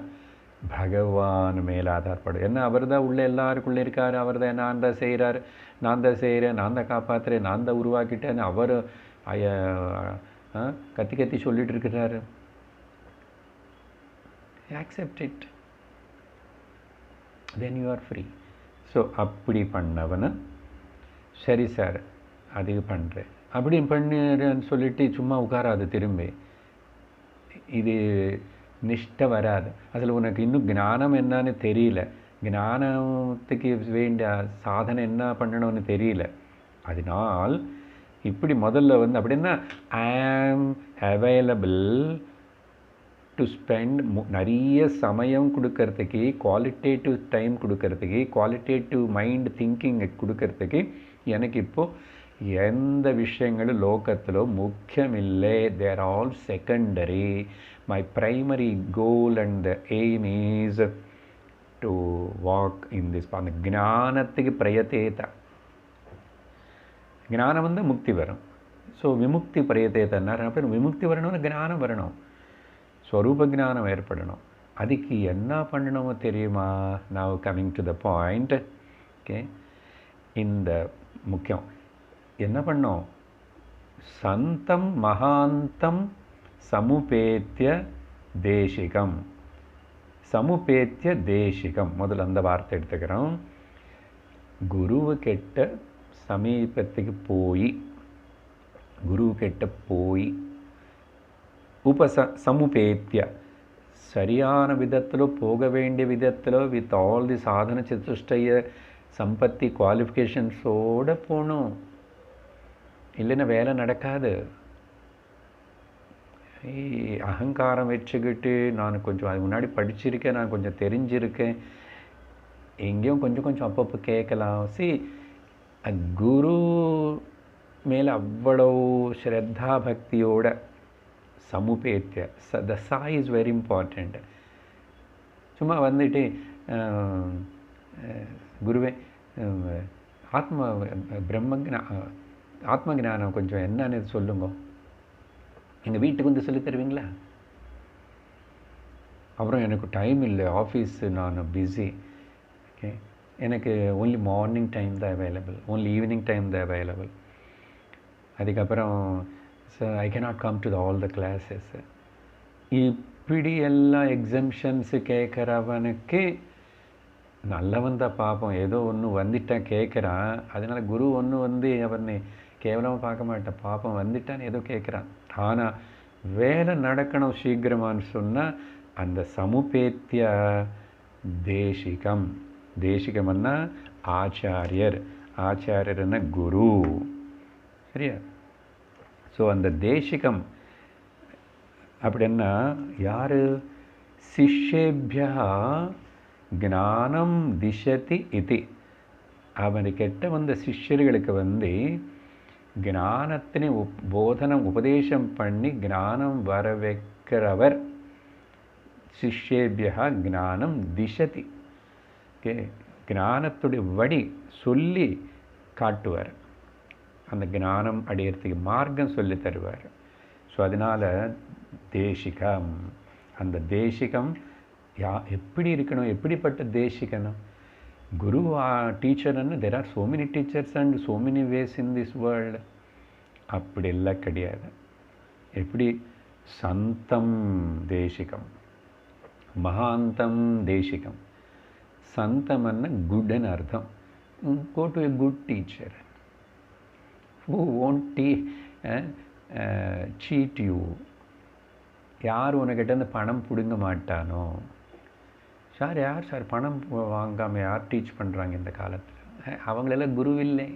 பகவான் மேலே ஆதாரப்படு. ஏன்னா அவர் தான் உள்ளே எல்லாருக்குள்ளே இருக்கார். அவர் தான் நான் தான் செய்கிறார், நான் தான் செய்கிறேன், நான் தான் காப்பாற்றுறேன், நான் தான் உருவாக்கிட்டேன்னு அவர் கத்தி கத்தி சொல்லிட்டு இருக்கிறாரு. Accept it, then you are free. So அப்படி பண்ணவனை சரி சார் அது பண்ணுறேன் அப்படி பண்ணுறேன்னு சொல்லிட்டு சும்மா உட்காராது. திரும்பி இது நிஷ்டை வராது. அதில் உனக்கு இன்னும் ஞானம் என்னன்னு தெரியல, ஞானத்துக்கு வேண்டிய சாதனை என்ன பண்ணணும்னு தெரியல. அதனால் இப்படி முதல்ல அப்படின்னா ஐ ஆம் அவைலபிள் டு ஸ்பெண்ட், நிறைய சமயம் கொடுக்கறதுக்கு, குவாலிட்டேட்டிவ் டைம் கொடுக்கறதுக்கு, குவாலிட்டேட்டிவ் மைண்ட் திங்கிங் கொடுக்கறதுக்கு எனக்கு இப்போது எந்த விஷயங்களும் லோகத்தில் முக்கியமில்லை. They're all secondary. My primary goal and the aim is to walk in this. அந்த ஞானத்துக்கு பிரயத்தேத. ஞானம் முக்தி வரும். ஸோ விமுக்தி பிரயத்தேதன்னார். அப்புறம் விமுக்தி வரணும்னு ஞானம் வரணும், ஸ்வரூப ஞானம் ஏற்படணும். அதுக்கு என்ன பண்ணணுமோ தெரியுமா? Now coming to the point. Okay, இந்த முக்கியம் என்ன பண்ணோம்? சந்தம் மகாந்தம் சமுபேத்திய தேசிகம். சமுபேத்திய தேசிகம், முதல்ல அந்த வார்த்தை எடுத்துக்கிறோம். குருவு கிட்ட சமீபத்துக்கு போய், குருவு கிட்ட போய் சமுபேத்திய சரியான விதத்தில், போக வேண்டிய விதத்தில், வித் ஆல் தி சாதன சதுஷ்டய சம்பத்தி குவாலிஃபிகேஷன்ஸோடு போகணும். இல்லைன்னா வேலை நடக்காது. அகங்காரம் வச்சுக்கிட்டு நான் கொஞ்சம் அது முன்னாடி படிச்சிருக்கேன், நான் கொஞ்சம் தெரிஞ்சிருக்கேன், எங்கேயும் கொஞ்சம் கொஞ்சம் அப்பப்போ கேட்கலாம். குரு மேலே அவ்வளோ ஸ்ரத்தா பக்தியோட சமுபேத்திய த சா இஸ் வெரி இம்பார்ட்டண்ட். சும்மா வந்துட்டு குருவே ஆத்ம ஞானம் கொஞ்சம் என்னன்னு சொல்லுங்க, எங்கள் வீட்டுக்கு சொல்லி தருவீங்களா? அப்புறம் எனக்கு டைம் இல்லை, ஆஃபீஸு, நான் பிஸி. ஓகே, எனக்கு ஓன்லி மார்னிங் டைம் தான் அவைலபிள், ஓன்லி ஈவினிங் டைம் தான் அவைலபிள். அதுக்கப்புறம் I cannot come to all the classes. இப்படி எல்லாம் எக்ஸம்ஷன்ஸு கேட்குறவனுக்கு நல்லவன் தான் பார்ப்போம். ஏதோ ஒன்று வந்துட்டான் கேட்குறான், அதனால் குரு ஒன்று அவனை கேவலமாக பார்க்க மாட்டான், பாப்பம் வந்துட்டான் ஏதோ கேட்குறான். ஆனால் வேலை நடக்கணும் சீக்கிரமானு சொன்னால் அந்த சமுபேத்திய தேசிகம். தேசிகம்னா ஆச்சாரியர், ஆச்சாரியர்னா குரு. சரியா? ஸோ அந்த தேசிகம் அப்படின்னா யார்? சிஷ்யேபியா ஞானம் திசதி இது. அவனுக்கிட்ட வந்த சிஷ்யர்களுக்கு ஞானத்தினை போதனம் உபதேசம் பண்ணி ஞானம் வர வைக்கிறவர். சிஷ்யேபியா ஞானம் திசதி. ஓகே, ஞானத்துடைய வழி சொல்லி காட்டுவார், அந்த ஞானம் அடையிறதுக்கு மார்க்கம் சொல்லி தருவார். ஸோ அதனால் தேசிகம், அந்த தேசிகம் எப்படி இருக்கணும்? எப்படிப்பட்ட தேசிகனும்? Guru teacher and there are so many teachers and so many ways in this world. அப்படியெல்லாம் கிடையாது. எப்படி சந்தம் தேசிகம், மகாந்தம் தேசிகம். சந்தம் அன்ன குட்னு அர்த்தம். Go to a good teacher who won't cheat you. யார் உனக்கிட்ட பணம் பிடுங்க மாட்டானோ. சார் யார் சார் பணம் வாங்காமல் யார் டீச் பண்ணுறாங்க இந்த காலத்தில்? அவங்களெல்லாம் குரு இல்லை.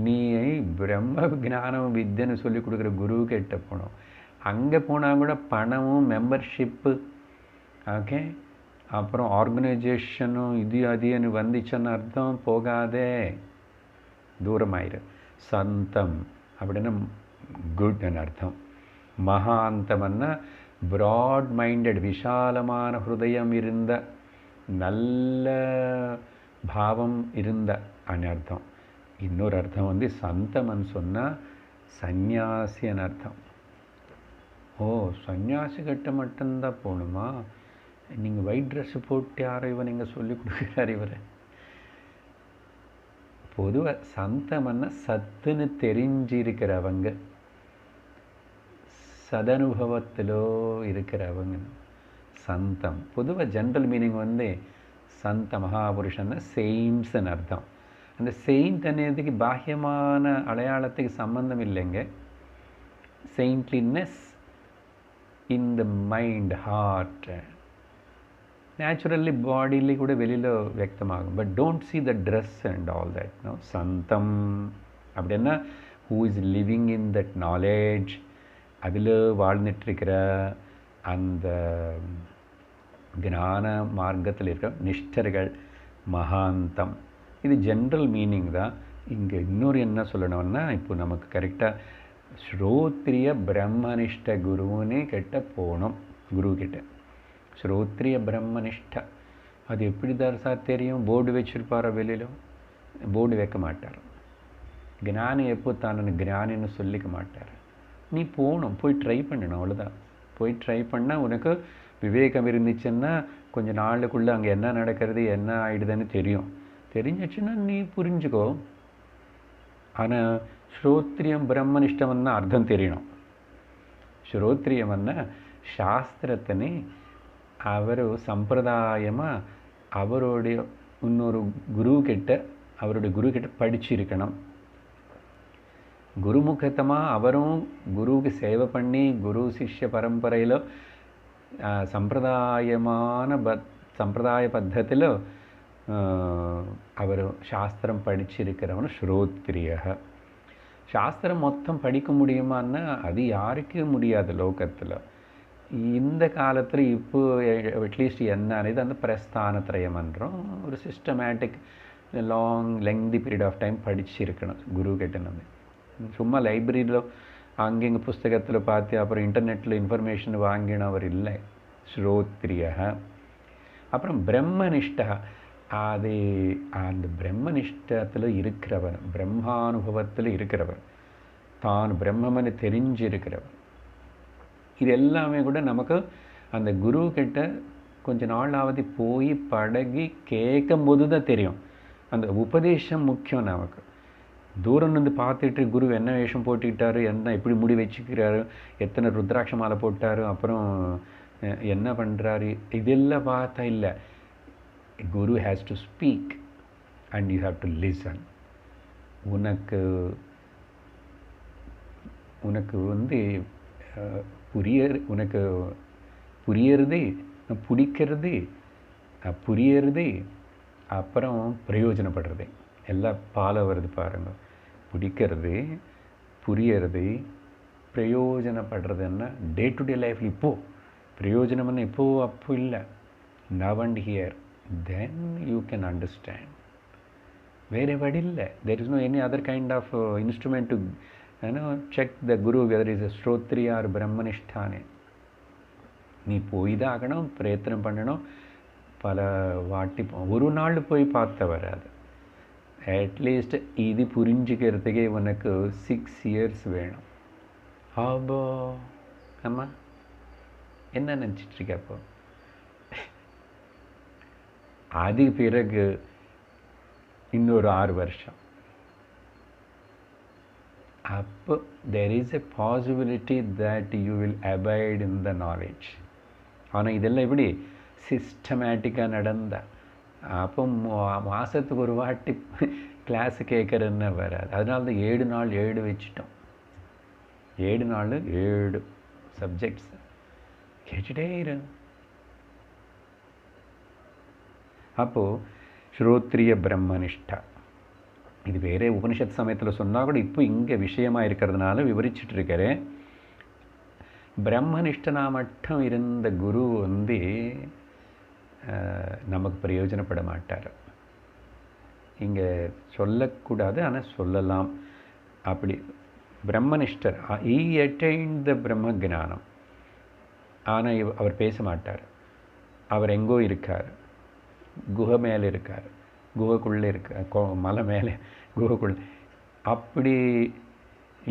நீ பிரம்ம ஞானம் வித்யன்னு சொல்லி கொடுக்குற குரு கிட்ட போனோம். அங்கே போனால் கூட பணமும் மெம்பர்ஷிப்பு, ஓகே, அப்புறம் ஆர்கனைசேஷனும் இது அதுன்னு வந்துச்சுன்னு அர்த்தம். போகாதே, தூரமாயிரு. சந்தம் அப்படின்னா குட்னு அர்த்தம். மகாந்தம்னா ப்ராட் மைண்டட், விஷாலமான ஹிருதயம் இருந்த, நல்ல பாவம் இருந்த அர்த்தம். இன்னொரு அர்த்தம் சந்தம்னு சொன்னால் சந்நியாசின்னு அர்த்தம். ஓ, சந்நியாசி கிட்ட மட்டும்தான் போகணுமா? நீங்கள் ஒயிட் ட்ரெஸ்ஸு போட்டு யாரோ இவன் நீங்கள் சொல்லி கொடுக்குறார் இவர். பொதுவாக சந்தம்னா சத்துன்னு தெரிஞ்சிருக்கிறவங்க, சதனுபவத்திலோ இருக்கிறவங்க சந்தம். பொதுவாக ஜென்ரல் மீனிங் சந்த மகாபுருஷன்னா செயின்ட்ஸ்ன்னு அர்த்தம். அந்த செயின்ட் అనేதுக்கு பாஹ்யமான அடையாளத்துக்கு சம்பந்தம் இல்லைங்க. செயின்ட்லினஸ் இன் த மைண்ட், ஹார்ட், நேச்சுரல்லி பாடியிலே கூட வெளியில் வியக்தமாகும். But don't see the dress and all that. No, சந்தம் அப்படின்னா who is living in that knowledge, அதில் வாழ்ந்துட்டுருக்கிற அந்த ஞான மார்க்கத்தில் இருக்கிற நிஷ்டர்கள், மகாந்தம். இது ஜென்ரல் மீனிங் தான். இங்கே இன்னொரு என்ன சொல்லணும்னா, இப்போ நமக்கு கரெக்டாக ஸ்ரோத்ரிய பிரம்மனிஷ்ட குருவுன்னு கிட்ட போகணும். குரு கிட்ட ஸ்ரோத்ரிய பிரம்மனிஷ்ட, அது எப்படி தான் சார் தெரியும்? போர்டு வச்சுருப்பாரோ வெளியில்? போர்டு வைக்க மாட்டார். ஞானி எப்போ தானு ஞானின்னு சொல்லிக்க மாட்டார். நீ போகணும், போய் ட்ரை பண்ணணும், அவ்வளோதான். போய் ட்ரை பண்ணால் உனக்கு விவேகம் இருந்துச்சுன்னா கொஞ்சம் நாளுக்குள்ளே அங்கே என்ன நடக்கிறது, என்ன ஆகிடுதுன்னு தெரியும். தெரிஞ்சிச்சுன்னா நீ புரிஞ்சுக்கோ. ஆனால் ஸ்ரோத்ரியம் பிரம்மனிஷ்டம்னா அர்த்தம் தெரியணும். ஸ்ரோத்ரியம்னா சாஸ்திரத்தினே அவர் சம்பிரதாயமாக அவருடைய இன்னொரு குரு கிட்ட, அவருடைய குரு கிட்ட படிச்சிருக்கணும். குருமுகத்தமாக அவரும் குருவுக்கு சேவை பண்ணி குரு சிஷ்ய பரம்பரையில் சம்பிரதாய பத்தத்தில் அவர் சாஸ்திரம் படிச்சிருக்கிறவன் ஸ்ரோத்ரிய. சாஸ்திரம் மொத்தம் படிக்க முடியுமான்னா அது யாருக்கு முடியாது லோகத்தில். இந்த காலத்தில் இப்போ அட்லீஸ்ட் என்ன இது அந்த பிரஸ்தானத்ரயம் என்றும் ஒரு systematic lengthy period of time படிச்சிருக்கணும் குரு கிட்ட. நம்ம சும்மா லைப்ரரியில் அங்கங்கே புஸ்தகத்தில் பார்த்து அப்புறம் இன்டர்நெட்டில் இன்ஃபர்மேஷன் வாங்கினவர் இல்லை. ஸ்ரோத்ரிய. அப்புறம் பிரம்மனிஷ்ட, அது அந்த பிரம்மனிஷ்டத்தில் இருக்கிறவர், பிரம்மானுபவத்தில் இருக்கிறவர், தான் பிரம்மன்னு தெரிஞ்சிருக்கிறவர். இது எல்லாமே கூட நமக்கு அந்த குரு கிட்ட கொஞ்ச நாளாவது போய் பழகி கேட்கும் போது தான் தெரியும். அந்த உபதேசம் முக்கியம் நமக்கு. தூரம் வந்து பார்த்துட்டு குரு என்ன வேஷம் போட்டுக்கிட்டாரு, என்ன எப்படி முடி வச்சுக்கிறாரு, எத்தனை ருத்ராட்ச மாலை போட்டார், அப்புறம் என்ன பண்ணுறாரு, இதெல்லாம் பார்த்தா இல்லை. Guru has to speak and you have to listen. உனக்கு வந்து உனக்கு புரியறது, பிடிக்கிறது, புரியறது, அப்புறம் பிரயோஜனப்படுறது எல்லாம் பால வருது பாருங்க. பிடிக்கிறது, புரியறது, பிரயோஜனப்படுறதுன்னா டே டு டே லைஃப்பில் இப்போது பிரயோஜனம்னா இப்போது அப்போ இல்லை. Now and here, then you can understand. வேறு வழி இல்லை. There is no any other kind of instrument to check the guru whether is a ஸ்ரோத்ரியா ஆர் பிரம்மனிஷ்டானே. நீ போய் தான் ஆகணும், பிரயத்தனம் பண்ணணும். பல வாட்டி ஒரு நாள் போய் பார்த்த வராது. அட்லீஸ்ட் இது புரிஞ்சுக்கிறதுக்கே உனக்கு 6 years வேணும். ஆபோ அம்மா என்ன நினச்சிட்ருக்க? அப்போ அது பிறகு இன்னொரு 6 வருஷம். அப்போ there is a possibility that you will abide in the knowledge. ஆனால் இதெல்லாம் எப்படி சிஸ்டமேட்டிக்காக நடந்த அப்போ மாதத்துக்கு ஒரு வாட்டி கிளாஸு கேட்குறதுன்னு வராது. அதனால தான் 7 நாள் 7 வச்சுட்டோம். 7 நாள் 7 சப்ஜெக்ட்ஸ் கேட்டுட்டே இரு. அப்போது ஸ்ரோத்ரிய பிரம்மனிஷ்டா இது வேறே உபனிஷத் சமயத்தில் சொன்னால் கூட இப்போ இங்கே விஷயமாக இருக்கிறதுனால விவரிச்சுட்டு இருக்கிறேன். பிரம்மனிஷ்டனா மட்டும் இருந்த குரு வந்து நமக்கு பிரயோஜனப்பட மாட்டார். இங்கே சொல்லக்கூடாது, ஆனால் சொல்லலாம். அப்படி பிரம்மனிஷ்டர் ஈ அட்டைன்ட் த பிரம்ம ஜானம், ஆனால் அவர் பேச மாட்டார். அவர் எங்கோ இருக்கார், குகை மேலே இருக்கார், குகைக்குள்ளே இருக்க மலை மேலே குகைக்குள்ளே. அப்படி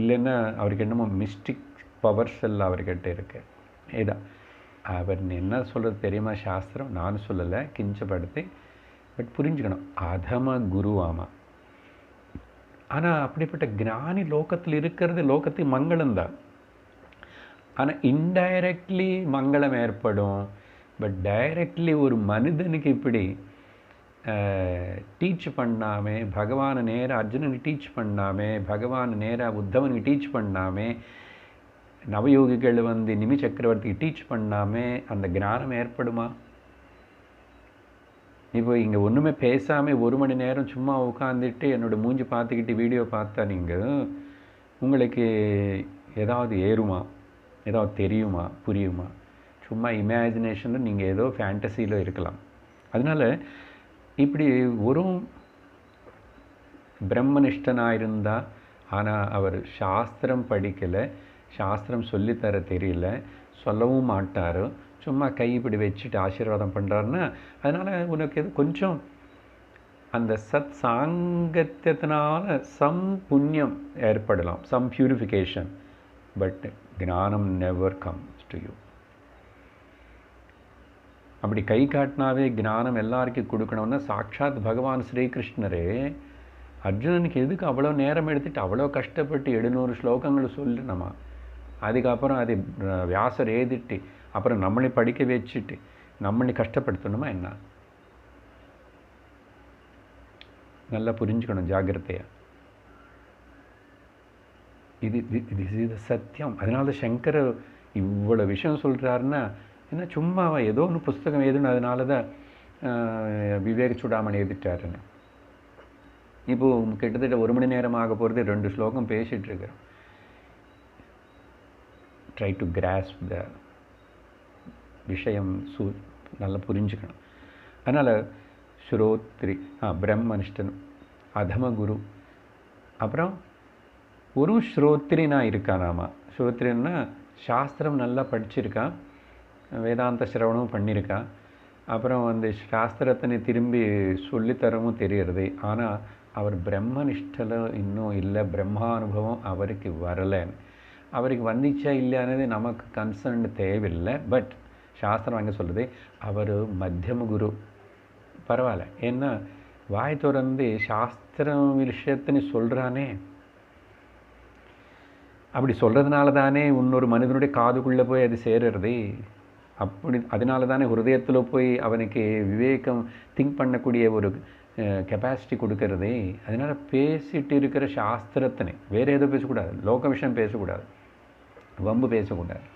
இல்லைன்னா அவருக்கு என்னமோ மிஸ்டிக் பவர்ஸ் எல்லாம் அவர்கிட்ட இருக்கு. இதான் அவர் என்ன சொல்கிறது தெரியுமா? சாஸ்திரம் நான் சொல்லலை, கிஞ்சப்படுத்தி, பட் புரிஞ்சுக்கணும். அதம குரு ஆமாம். ஆனால் அப்படிப்பட்ட ஞானி லோகத்தில் இருக்கிறது லோகத்துக்கு மங்களம்தான். ஆனால் இன்டைரக்ட்லி மங்களம் ஏற்படும். பட் டைரக்ட்லி ஒரு மனிதனுக்கு இப்படி டீச் பண்ணாமல், பகவானை நேராக அர்ஜுனனுக்கு டீச் பண்ணாமல், பகவான் நேராக உத்தவனுக்கு டீச் பண்ணாமல், நவயோகிகள் வந்து நிமி சக்கரவர்த்திக்கு டீச் பண்ணாமல் அந்த ஞானம் ஏற்படுமா? இப்போ இங்கே ஒன்றுமே பேசாமல் 1 மணி நேரம் சும்மா உட்காந்துட்டு என்னோடய மூஞ்சி பார்த்துக்கிட்டு வீடியோ பார்த்தா நீங்கள் உங்களுக்கு ஏதாவது ஏறுமா? ஏதாவது தெரியுமா? புரியுமா? சும்மா இமேஜினேஷனில் நீங்கள் ஏதோ ஃபேண்டசியில் இருக்கலாம். அதனால் இப்படி ஒரு பிரம்மனிஷ்டனாக இருந்தால், ஆனால் அவர் சாஸ்திரம் படிக்கலை, சாஸ்திரம் சொல்லித்தர தெரியல, சொல்லவும் மாட்டார், சும்மா கை இப்படி வச்சுட்டு ஆசீர்வாதம் பண்ணுறாருன்னா, அதனால் உனக்கு எது கொஞ்சம் அந்த சத் சாங்கத்தியத்தினால சம் புண்ணியம் ஏற்படலாம், சம் பியூரிஃபிகேஷன். பட் ஞானம் நெவர் கம்ஸ் டு யூ. அப்படி கை காட்டினாவே ஞானம் எல்லாருக்கும் கொடுக்கணும்னா சாட்சாத் பகவான் ஸ்ரீகிருஷ்ணரே அர்ஜுனனுக்கு எதுக்கு அவ்வளோ நேரம் எடுத்துட்டு அவ்வளோ கஷ்டப்பட்டு 700 ஸ்லோகங்கள் சொல்லணுமா? அதுக்கப்புறம் அது வியாசர் எழுதிட்டு அப்புறம் நம்மளை படிக்க வச்சுட்டு நம்மளை கஷ்டப்படுத்தணுமா என்ன? நல்லா புரிஞ்சுக்கணும் ஜாகிரதையா. இது சத்தியம். அதனால சங்கரர் இவ்வளோ விஷயம் சொல்கிறாருன்னா ஏன்னா சும்மா ஏதோ ஒன்று புஸ்தகம் எழுதுன்னு, அதனால தான் விவேக சூடாமணி எழுதிட்டாருன்னு. இப்போது கிட்டத்தட்ட 1 மணி நேரம் ஆக போகிறது, 2 ஸ்லோகம் பேசிகிட்ருக்கிறோம். ட்ரை டு கிராஸ்ப் த விஷயம் நல்லா புரிஞ்சுக்கணும். அதனால் ஸ்ரோத்ரி பிரம்மனிஷ்டன் அதம குரு. அப்புறம் ஒரு ஸ்ரோத்ரினா இருக்கானாமா. ஸ்ரோத்ரின்னா சாஸ்திரம் நல்லா படிச்சிருக்கான், வேதாந்த சிரவணமும் பண்ணியிருக்கான், அப்புறம் வந்து சாஸ்திரத்தினை திரும்பி சொல்லித்தரவும் தெரிகிறது. ஆனால் அவர் பிரம்மனிஷ்டல இன்னும் இல்லை, பிரம்மானுபவம் அவருக்கு வரலைன்னு. அவருக்கு வந்துச்சா இல்லையானது நமக்கு கன்சர்ன் தேவையில்லை. பட் சாஸ்திரம் அங்கே சொல்லுது அவர் மத்தியம குரு. பரவாயில்ல, ஏன்னா வாய் திறந்து சாஸ்திரம் விஷயத்தின்னு சொல்கிறானே, அப்படி சொல்கிறதுனால தானே இன்னொரு மனிதனுடைய காதுக்குள்ளே போய் அது சேருறது. அப்படி அதனால தானே ஹிருதயத்தில் போய் அவனுக்கு விவேகம் திங்க் பண்ணக்கூடிய ஒரு கெப்பாசிட்டி கொடுக்கறது. அதனால் பேசிட்டு இருக்கிற சாஸ்திரத்தினை வேறு ஏதோ பேசக்கூடாது, லோக விஷயம் பேசக்கூடாது, வம்பு பேசக்கூடாது,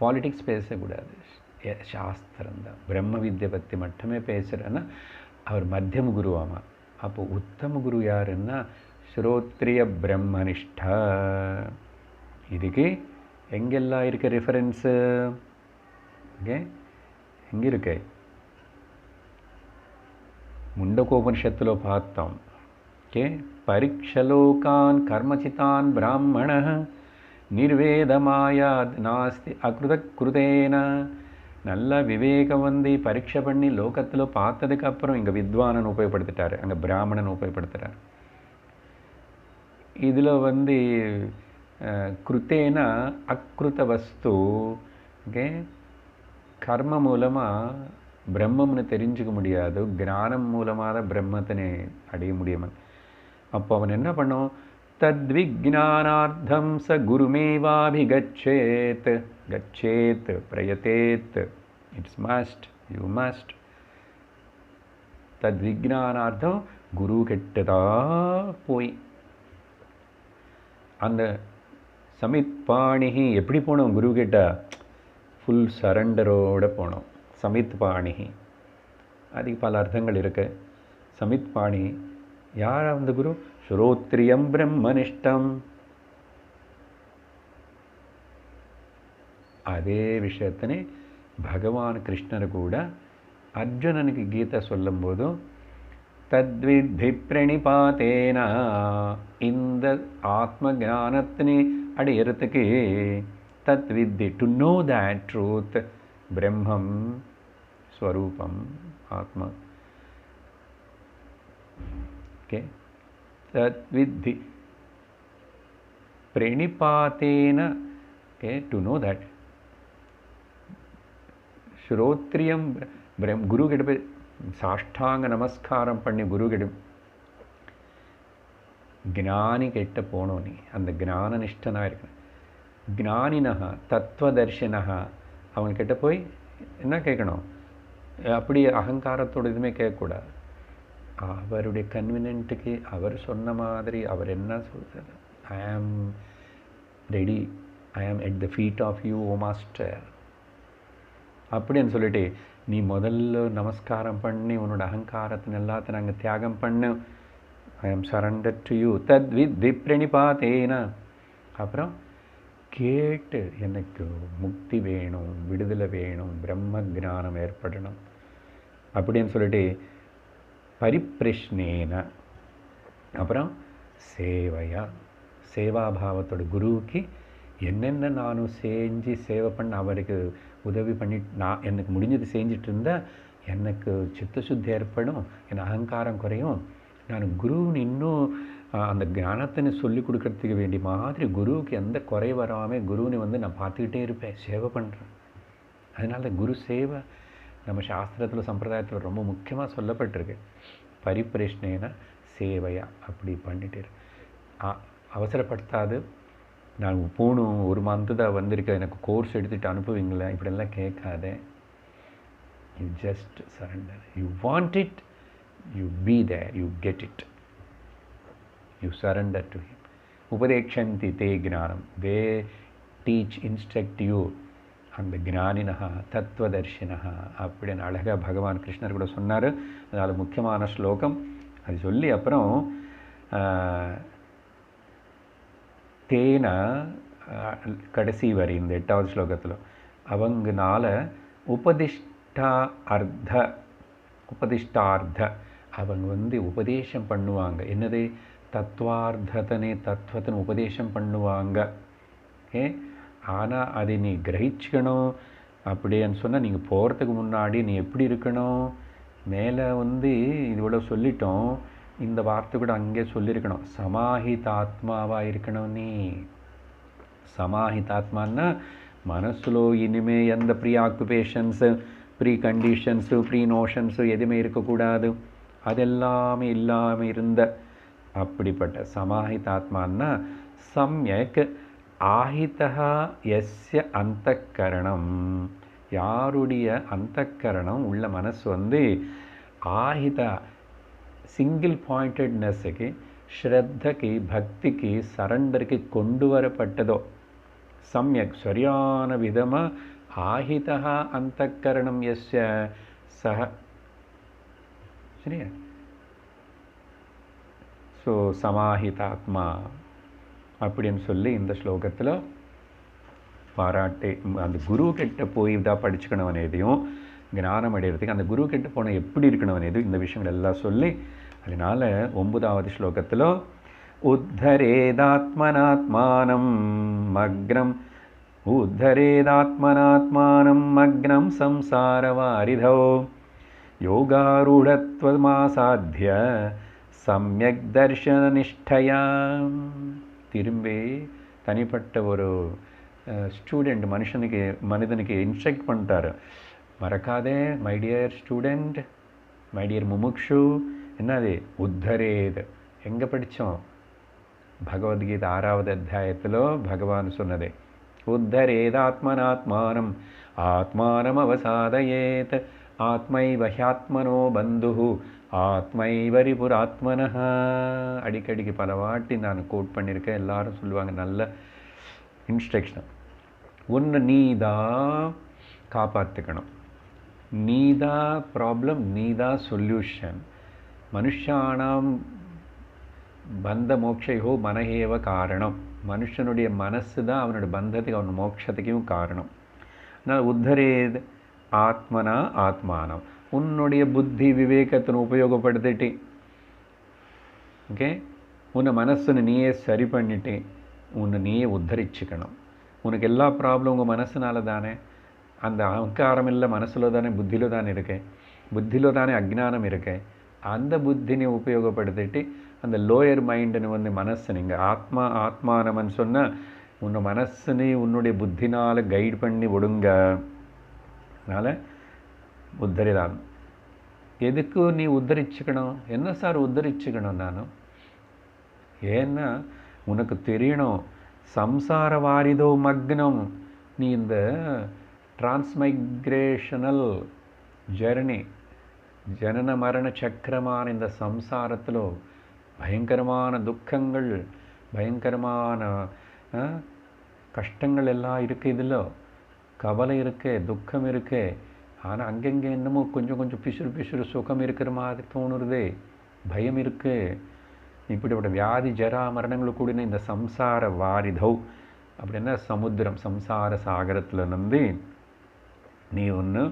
பாலிட்டிக்ஸ் பேசக்கூடாது, சாஸ்திரம்தான் பிரம்ம வித்யை பற்றி மட்டுமே பேசுகிறேன்னா அவர் மத்தியம குருவாமா. அப்போ உத்தம குரு யாருன்னா ஸ்ரோத்ரிய பிரம்மனிஷ்டா. இதுக்கு எங்கெல்லாம் இருக்க ரெஃபரன்ஸு? ஓகே, எங்கே இருக்கு? முண்டகோபனிஷத்தில் பார்த்தோம். ஓகே, பரீட்சலோகான் கர்மசிதான் பிராமண நிர்வேதமாயா நாஸ்தி அகிருத கிருதேன. நல்லா விவேகம் வந்து பரீட்சை பண்ணி லோகத்தில் பார்த்ததுக்கப்புறம் இங்கே வித்வானன் உபயோகப்படுத்திட்டார், அங்கே பிராமணன் உபயோகப்படுத்துகிறார். இதில் வந்து கிருத்தேனா அக்ருத வஸ்து. ஓகே, கர்ம மூலமாக பிரம்மம்னு தெரிஞ்சுக்க முடியாது, ஞானம் மூலமாக தான் பிரம்மத்தினை அடைய முடியும். அப்போ அவன் என்ன பண்ணும், தத்விஜானார்த்தம் ச குருமேவாபிகச்சேத், கச்சேத் பிரயதேத், இட்ஸ் மஸ்ட், யூ மஸ்ட். தத்விஜானார்த்தம் குரு கிட்டதா போய் அந்த சமித்பாணிகி எப்படி போனோம் குரு கிட்ட, ஃபுல் சரண்டரோட போனோம். சமித்பாணிகி அதுக்கு பல அர்த்தங்கள் இருக்கு. சமித்பாணி யார் அந்த குரு, ஸ்ரோத்ரியம் பிரம்மனிஷ்டம். அதே விஷயத்தினை பகவான் கிருஷ்ணர் கூட அர்ஜுனனுக்கு கீதை சொல்லும் போதும் தத்வித்தி பிரணிபாத்தேனா, இந்த ஆத்ம ஞானத்தினை அடையிறதுக்கு தத்வித்தி, டு நோ தட் ட்ரூத், பிரம்மம் ஸ்வரூபம் ஆத்மா. ஓகே, தத்வித்தி பிரணிபாத்தேன, ஓகே, டு நோ தட். ஸ்ரோத்ரியம் குரு கிட்ட போய் சாஷ்டாங்க நமஸ்காரம் பண்ணி குரு கிட்ட ஞானி கிட்ட போனோம். நீ அந்த ஞான நிஷ்டனாக இருக்க ஞானினஹா தத்துவதர்ஷினஹா, அவங்கக்கிட்ட போய் என்ன கேட்கணும், அப்படி அகங்காரத்தோடு எதுவுமே கேட்கக்கூடாது. அவருடைய கன்வீனியன்ட்டுக்கு அவர் சொன்ன மாதிரி அவர் என்ன சொல்கிறார், ஐ ஆம் ready, I am at the feet of you O master அப்படின்னு சொல்லிட்டு நீ முதல்ல நமஸ்காரம் பண்ணி உன்னோட அகங்காரத்தின் எல்லாத்தையும் நாங்கள் தியாகம் பண்ணு, ஐ ஆம் சரண்டர் டு யூ தத்வித்தி பிரணிபாத்தேன. அப்புறம் கேட்டு எனக்கு முக்தி வேணும், விடுதலை வேணும், பிரம்ம ஞானம் ஏற்படணும் அப்படின்னு சொல்லிட்டு பரிப்பிரஷ்னேன, அப்புறம் சேவையா, சேவாபாவத்தோட குருவுக்கு என்னென்ன நானும் செஞ்சு சேவை பண்ண அவருக்கு உதவி பண்ணிட்டு நான் எனக்கு முடிஞ்சது செஞ்சிட்டு இருந்தால் எனக்கு சித்தசுத்தி ஏற்படும், என் அகங்காரம் குறையும், நான் குருன்னு இன்னும் அந்த ஞானத்தினை சொல்லி கொடுக்கறதுக்கு வேண்டிய மாதிரி குருவுக்கு எந்த குறை வராமல் குருவினை வந்து நான் பார்த்துக்கிட்டே இருப்பேன், சேவை பண்ணுறேன். அதனால் குரு சேவை நம்ம சாஸ்திரத்தில் சம்பிரதாயத்தில் ரொம்ப முக்கியமாக சொல்லப்பட்டிருக்கு. பரிப்பிரஷ்னேன சேவையா அப்படி பண்ணிட்டு அவசரப்படுத்தாது. நான் போகணும், ஒரு மந்த்து தான் வந்திருக்கேன், எனக்கு கோர்ஸ் எடுத்துகிட்டு அனுப்புவீங்களா, இப்படியெல்லாம் கேட்காத. You just surrender. You want it, you be there, you get it, you surrender to him. உபதேக்ஷந்தி தே ஞானம், தே டீச், இன்ஸ்ட்ரக்ட் யூ. அந்த ஞானினஹா தத்துவதர்ஷினஹா அப்படின்னு அழகாக பகவான் கிருஷ்ணர் கூட சொன்னார். அதனால் முக்கியமான ஸ்லோகம் அது சொல்லி அப்புறம் தேன கடைசி வரி இந்த 8வது ஸ்லோகத்தில் அவங்கனால உபதிஷ்டார்த்த அவங்க வந்து உபதேசம் பண்ணுவாங்க. என்னது, தத்துவத்தின் உபதேசம் பண்ணுவாங்க. ஓகே, ஆனால் அதை நீ கிரகிச்சுக்கணும். அப்படின்னு சொன்னால் நீங்கள் போகிறதுக்கு முன்னாடி நீ எப்படி இருக்கணும், மேலே வந்து இவ்வளோ சொல்லிட்டோம், இந்த வார்த்தை கூட அங்கே சொல்லியிருக்கணும், சமாஹிதாத்மாவாக இருக்கணும். நீ சமாஹிதாத்மான்னா மனசுலோ இனிமே எந்த ப்ரீ ஆக்குபேஷன்ஸு, ப்ரீ கண்டிஷன்ஸு, ப்ரீ நோஷன்ஸு எதுவுமே இருக்கக்கூடாது. அதெல்லாமே இல்லாமல் இருந்த அப்படிப்பட்ட சமாஹிதாத்மான்னா சம்யக் ஆஹிதா எஸ்ய அந்தக்கரணம், யாருடைய அந்தக்கரணம் உள்ள மனசு வந்து ஆஹிதா சிங்கிள் பாயிண்டட்னஸுக்கு, ஸ்ரத்தைக்கு, பக்திக்கு, சரண்டருக்கு கொண்டு வரப்பட்டதோ, சம்யக் சரியான விதமாக ஆஹிதா அந்தக்கரணம் எஸ்ய சஹ, சரியா? ஸோ சமாஹிதாத்மா அப்படின்னு சொல்லி இந்த ஸ்லோகத்தில் பாராட்டி அந்த குரு கிட்ட போய் இதாக படிச்சுக்கணும் அனைதையும் ஞானம் அடைகிறதுக்கு அந்த குரு கிட்ட போனால் எப்படி இருக்கணும் அனைது இந்த விஷயங்கள் எல்லாம் சொல்லி, அதனால் 9வது ஸ்லோகத்தில் உத்தரேதாத்மனாத்மானம் மக்னம் மக்னம் சம்சாரவாரிதோ யோகாரூಢத்வமாசாத்திய சம்யக் தர்ஷனநிஷ்டயா. திரும்பி தனிப்பட்ட ஒரு ஸ்டூடெண்ட் மனிதனுக்கு இன்ஸ்ட்ரக்ட் பண்ணிட்டார். மறக்காதே my dear student, my dear முமுக்ஷு. என்னது உத்தரேத்? எங்கே படித்தோம்? பகவத்கீதை 6வது அத்தியாயத்தில் பகவான் சொன்னதே உத்தரேதாத்மனாத்மானம் ஆத்மானம் அவசாதயேத் ஆத்மைவ ஹ்யாத்மனோ பந்துஹு ஆத்மைவரிபுராத்மனஹ. அடிக்கடிக்கு பல வாட்டி நான் கோட் பண்ணியிருக்கேன். எல்லாரும் சொல்லுவாங்க, நல்ல இன்ஸ்ட்ரக்ஷன். ஒன்று நீதான் காப்பாற்றிக்கணும், நீதா ப்ராப்ளம், நீதா சொல்யூஷன். மனுஷானாம் பந்த மோட்சையோ மனஹேவ காரணம். மனுஷனுடைய மனசு தான் அவனோட பந்தத்துக்கு, அவன் மோட்சத்துக்கும் காரணம். அதனால் உத்தரேத் ஆத்மனா ஆத்மானம். உன்னுடைய புத்தி விவேகத்தினை உபயோகப்படுத்திட்டு, ஓகே, உன்னை மனசுன்னு நீயே சரி பண்ணிட்டு உன்னை நீயே உத்தரிச்சுக்கணும். உனக்கு எல்லா ப்ராப்ளம் உங்கள் மனசுனால தானே. அந்த அகங்காரம் இல்லை மனசில் தானே, புத்தியில் தானே இருக்கேன். புத்தியில் தானே அஜ்ஞானம் இருக்கேன். அந்த புத்தினை உபயோகப்படுத்திட்டு அந்த லோயர் மைண்டுன்னு வந்து மனசு, நீங்கள் ஆத்மானம்னு சொன்னால் உன்னை மனசுன்னு உன்னுடைய புத்தினால் கைட் பண்ணி விடுங்க. அதனால் உத்தரிதான். எதுக்கு நீ உத்தரிச்சுக்கணும்? என்ன சார் உத்தரிச்சுக்கணும்? நானும் ஏன்னா உனக்கு தெரியணும், சம்சார வாரிதோ மக்னம். நீ இந்த டிரான்ஸ்மைக்ரேஷனல் ஜர்னி, ஜனன மரண சக்கரமான இந்த சம்சாரத்தில் பயங்கரமான துக்கங்கள், பயங்கரமான கஷ்டங்கள் எல்லாம் இருக்குது. இதில் கவலை இருக்கு, துக்கம் இருக்கு. ஆனால் அங்கங்கே என்னமோ கொஞ்சம் கொஞ்சம் பிசுறு சுகம் இருக்கிற மாதிரி தோணுறதே, பயம் இருக்குது. இப்படிப்பட்ட வியாதி ஜரா மரணங்கள் கூடின இந்த சம்சார வாரிதௌ அப்படின்னா சமுத்திரம், சம்சார சாகரத்தில் வந்து நீ ஒன்று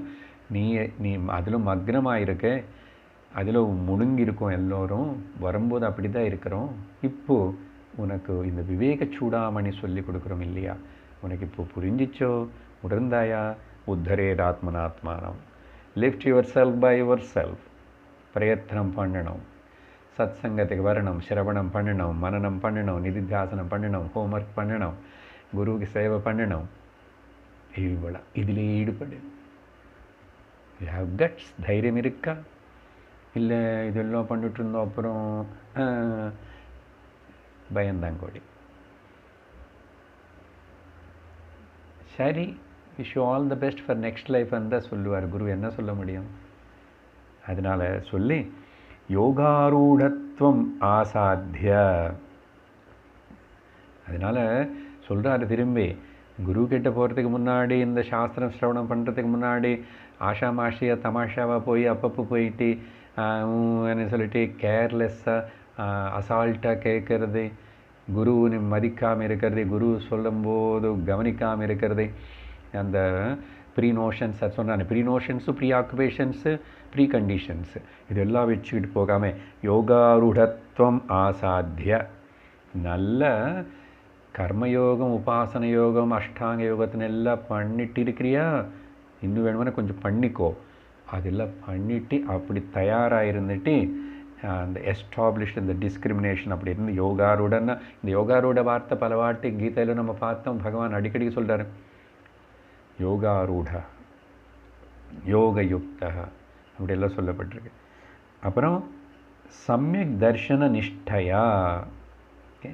நீ அதில் மக்னமாக இருக்க, அதில் முழுங்கியிருக்கோம். எல்லோரும் வரும்போது அப்படி தான் இருக்கிறோம். இப்போது உனக்கு இந்த விவேக சூடாமணி சொல்லி கொடுக்குறோம் இல்லையா? உனக்கு இப்போ புரிஞ்சிச்சோ? உணர்ந்தாயா? உத்தரேதாத்மனாத்மானம். Lift yourself by yourself. பிரயத்தனம் பண்ணணும், சத் சங்கத்துக்கு வரணும், சிரவணம் பண்ணணும், மனனம் பண்ணணும், நிதித்தியாசனம் பண்ணணும், ஹோம்ஒர்க் பண்ணணும், குருவுக்கு சேவை பண்ணணும். இவ்வளோ இதிலே ஈடுபடு. You have cuts. தைரியம் இருக்கா? இல்லை இதெல்லாம் பண்ணிட்டு இருந்தோம் அப்புறம் பயந்தாங்கோடி. சரி, wish you all the best for next லைஃப்னு தான் சொல்லுவார் குரு. என்ன சொல்ல முடியும்? அதனால் சொல்லி யோகாரூடத்துவம் ஆசாத்திய. அதனால் சொல்கிறாரு திரும்பி, குரு கிட்ட போகிறதுக்கு முன்னாடி, இந்த சாஸ்திரம் சிரவணம் பண்ணுறதுக்கு முன்னாடி ஆஷாமாஷியாக தமாஷாவாக போய் அப்பப்போ போயிட்டு என்ன சொல்லிட்டு கேர்லெஸ்ஸாக அசால்ட்டாக கேட்கறது, குருவினை மதிக்காமல் இருக்கிறது, குரு சொல்லும்போது கவனிக்காமல் இருக்கிறது, அந்த ப்ரீ நோஷன்ஸ் அது சொன்னாங்க. ப்ரீ நோஷன்ஸு, ப்ரீ ஆக்குபேஷன்ஸு, ப்ரீ கண்டிஷன்ஸு இதெல்லாம் வச்சுக்கிட்டு போகாமல் யோகாரூடத்துவம் ஆசாத்திய. நல்ல கர்மயோகம், உபாசன யோகம், அஷ்டாங்க யோகத்தின் எல்லாம் பண்ணிட்டு இருக்கிறியா? இன்னும் வேணுமானா கொஞ்சம் பண்ணிக்கோ. அதெல்லாம் பண்ணிட்டு அப்படி தயாராக இருந்துட்டு அந்த எஸ்டாப்ளிஷ்ட் இந்த டிஸ்கிரிமினேஷன் அப்படி இருந்து யோகாரூடன்னா, இந்த யோகாரூட வார்த்தை பல வாட்டி கீதையில் நம்ம பார்த்தோம். பகவான் அடிக்கடி சொல்கிறார் யோகாரூட, யோகயுக்த அப்படியெல்லாம் சொல்லப்பட்டிருக்கு. அப்புறம் சம்யக் தர்ஷன நிஷ்டையா. ஓகே,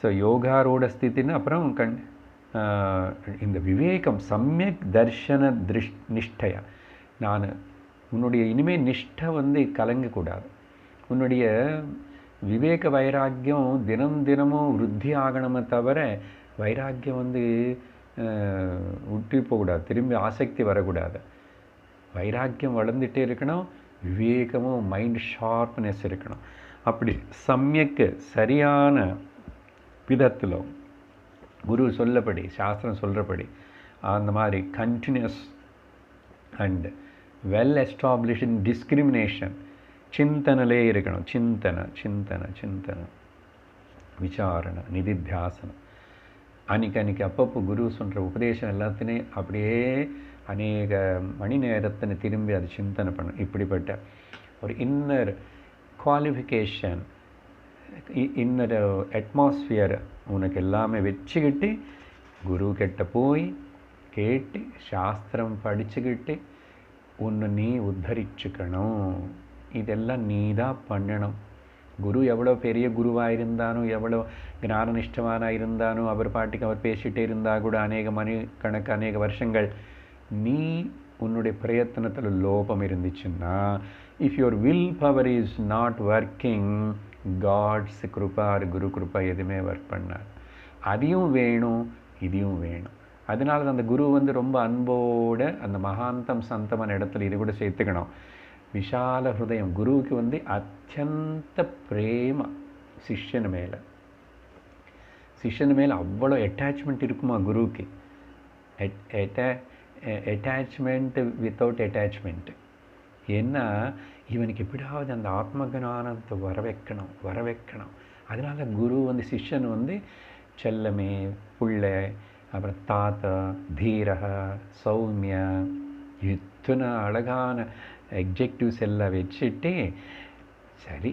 ஸோ யோகாரூட ஸ்தித்தின்னு அப்புறம் இந்த விவேகம், சம்யக் தர்ஷன நிஷ்டையா. நான் உன்னுடைய இனிமேல் நிஷ்டை வந்து கலங்கக்கூடாது. உன்னுடைய விவேக வைராக்கியம் தினம் தினமும் விருத்தி ஆகணுமே தவிர வைராக்கியம் வந்து விட்டு போகக்கூடாது, திரும்பி ஆசக்தி வரக்கூடாது. வைராக்கியம் வளர்ந்துட்டே இருக்கணும், விவேகமும் மைண்ட் ஷார்ப்னஸ் இருக்கணும். அப்படி சம்யக்கு சரியான விதத்தில் குரு சொல்லப்படி, சாஸ்திரம் சொல்கிறபடி அந்த மாதிரி continues and well established discrimination சிந்தனிலே இருக்கணும். சிந்தனை சிந்தனை சிந்தனை விசாரணை நிதித்தியாசனம். அன்றைக்கி அப்பப்போ குரு சொல்கிற உபதேசம் எல்லாத்தையும் அப்படியே அநேக மணி நேரத்தினை திரும்பி அது சிந்தனை பண்ணணும். இப்படிப்பட்ட ஒரு இன்னர் குவாலிஃபிகேஷன், இன்னர் அட்மாஸ்ஃபியர் உனக்கு எல்லாமே வச்சுக்கிட்டு குரு கிட்ட போய் கேட்டு சாஸ்திரம் படிச்சுக்கிட்டு உன்னை நீ உத்தரிச்சுக்கணும். இதெல்லாம் நீ தான் பண்ணணும். குரு எவ்வளோ பெரிய குருவாக இருந்தானோ, எவ்வளோ ஞானனிஷ்டவானாக இருந்தானோ, அவர் பாட்டுக்கு அவர் பேசிகிட்டே இருந்தால் கூட அநேக மணிக்கணக்கு அநேக வருஷங்கள் நீ உன்னுடைய பிரயத்தனத்தில் லோபம் இருந்துச்சுன்னா, if your willpower is not working, God's கிருபா குரு கிருபா எதுவுமே ஒர்க் பண்ணார். அதையும் வேணும், இதையும் வேணும். அதனால அந்த குரு ரொம்ப அன்போடு அந்த மகாந்தம் சந்தமான இடத்துல இது கூட சேர்த்துக்கணும். விஷால ஹிருதயம். குருவுக்கு அத்தியந்த பிரேம சிஷ்யன் மேலே அவ்வளோ அட்டாச்மெண்ட் இருக்குமா குருவுக்கு. Attachment without attachment. ஏன்னா இவனுக்கு எப்படியாவது அந்த ஆத்மஞானத்தை வர வைக்கணும். அதனால குரு சிஷ்யன் செல்லமே, புள்ளை, அப்புறம் தாத்தா, தீரக, சௌமிய, இத்தனை அழகான எக்ஜெக்டிவ்ஸ் எல்லாம் வச்சுட்டு சரி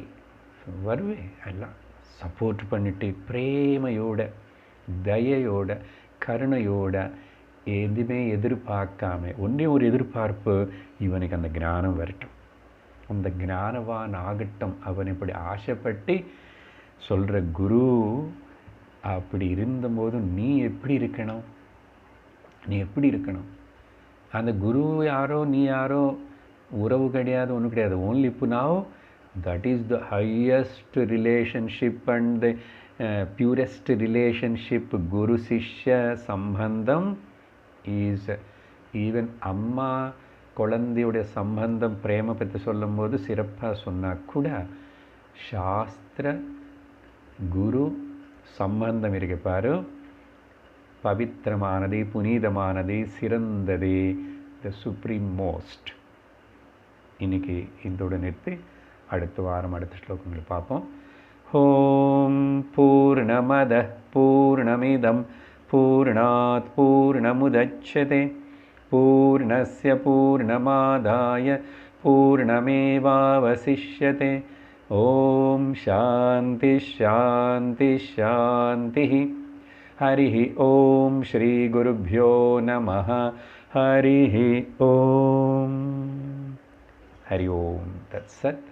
வருவேன் எல்லாம் சப்போர்ட் பண்ணிட்டு பிரேமையோட, தயையோட, கருணையோட, எதுவுமே எதிர்பார்க்காம ஒன்றே ஒரு எதிர்பார்ப்பு, இவனுக்கு அந்த ஞானம் வரட்டும், அந்த ஞானவான் ஆகட்டும். அவன் இப்படி ஆசைப்பட்டு சொல்கிற குரு. அப்படி இருந்தபோது நீ எப்படி இருக்கணும்? அந்த குரு யாரோ நீ யாரோ உறவு கிடையாது, ஒன்றும் கிடையாது. ஓன்லி இப்போ now that is the highest relationship and the purest relationship. குரு சிஷ்ய சம்பந்தம் இஸ் ஈவன் அம்மா குழந்தையுடைய சம்பந்தம் பிரேம பற்றி சொல்லும்போது சிறப்பாக சொன்னால் கூட சாஸ்திர குரு சம்பந்தம் இருக்கு பாரு, பவித்திரமானது, புனிதமானது, சிறந்தது, த சுப்ரீம் மோஸ்ட். இன்னைக்கு இதோட நிறுத்தி அடுத்த வாரம் அடுத்த ஸ்லோகங்களை பார்ப்போம். ஓம் பூர்ணமத பூர்ணமிதம் பூர்ணாத் பூர்ணமுதச்யதே பூர்ணஸ்ய பூர்ணமாதாய பூர்ணமேவாவசிஷ்யதே. ஓம் சாந்தி சாந்தி சாந்தி. ஹரி ஓம் ஸ்ரீ குருभ्यो நமः. ஹரி ஓம். ஹரி ஓம். தத்சத்.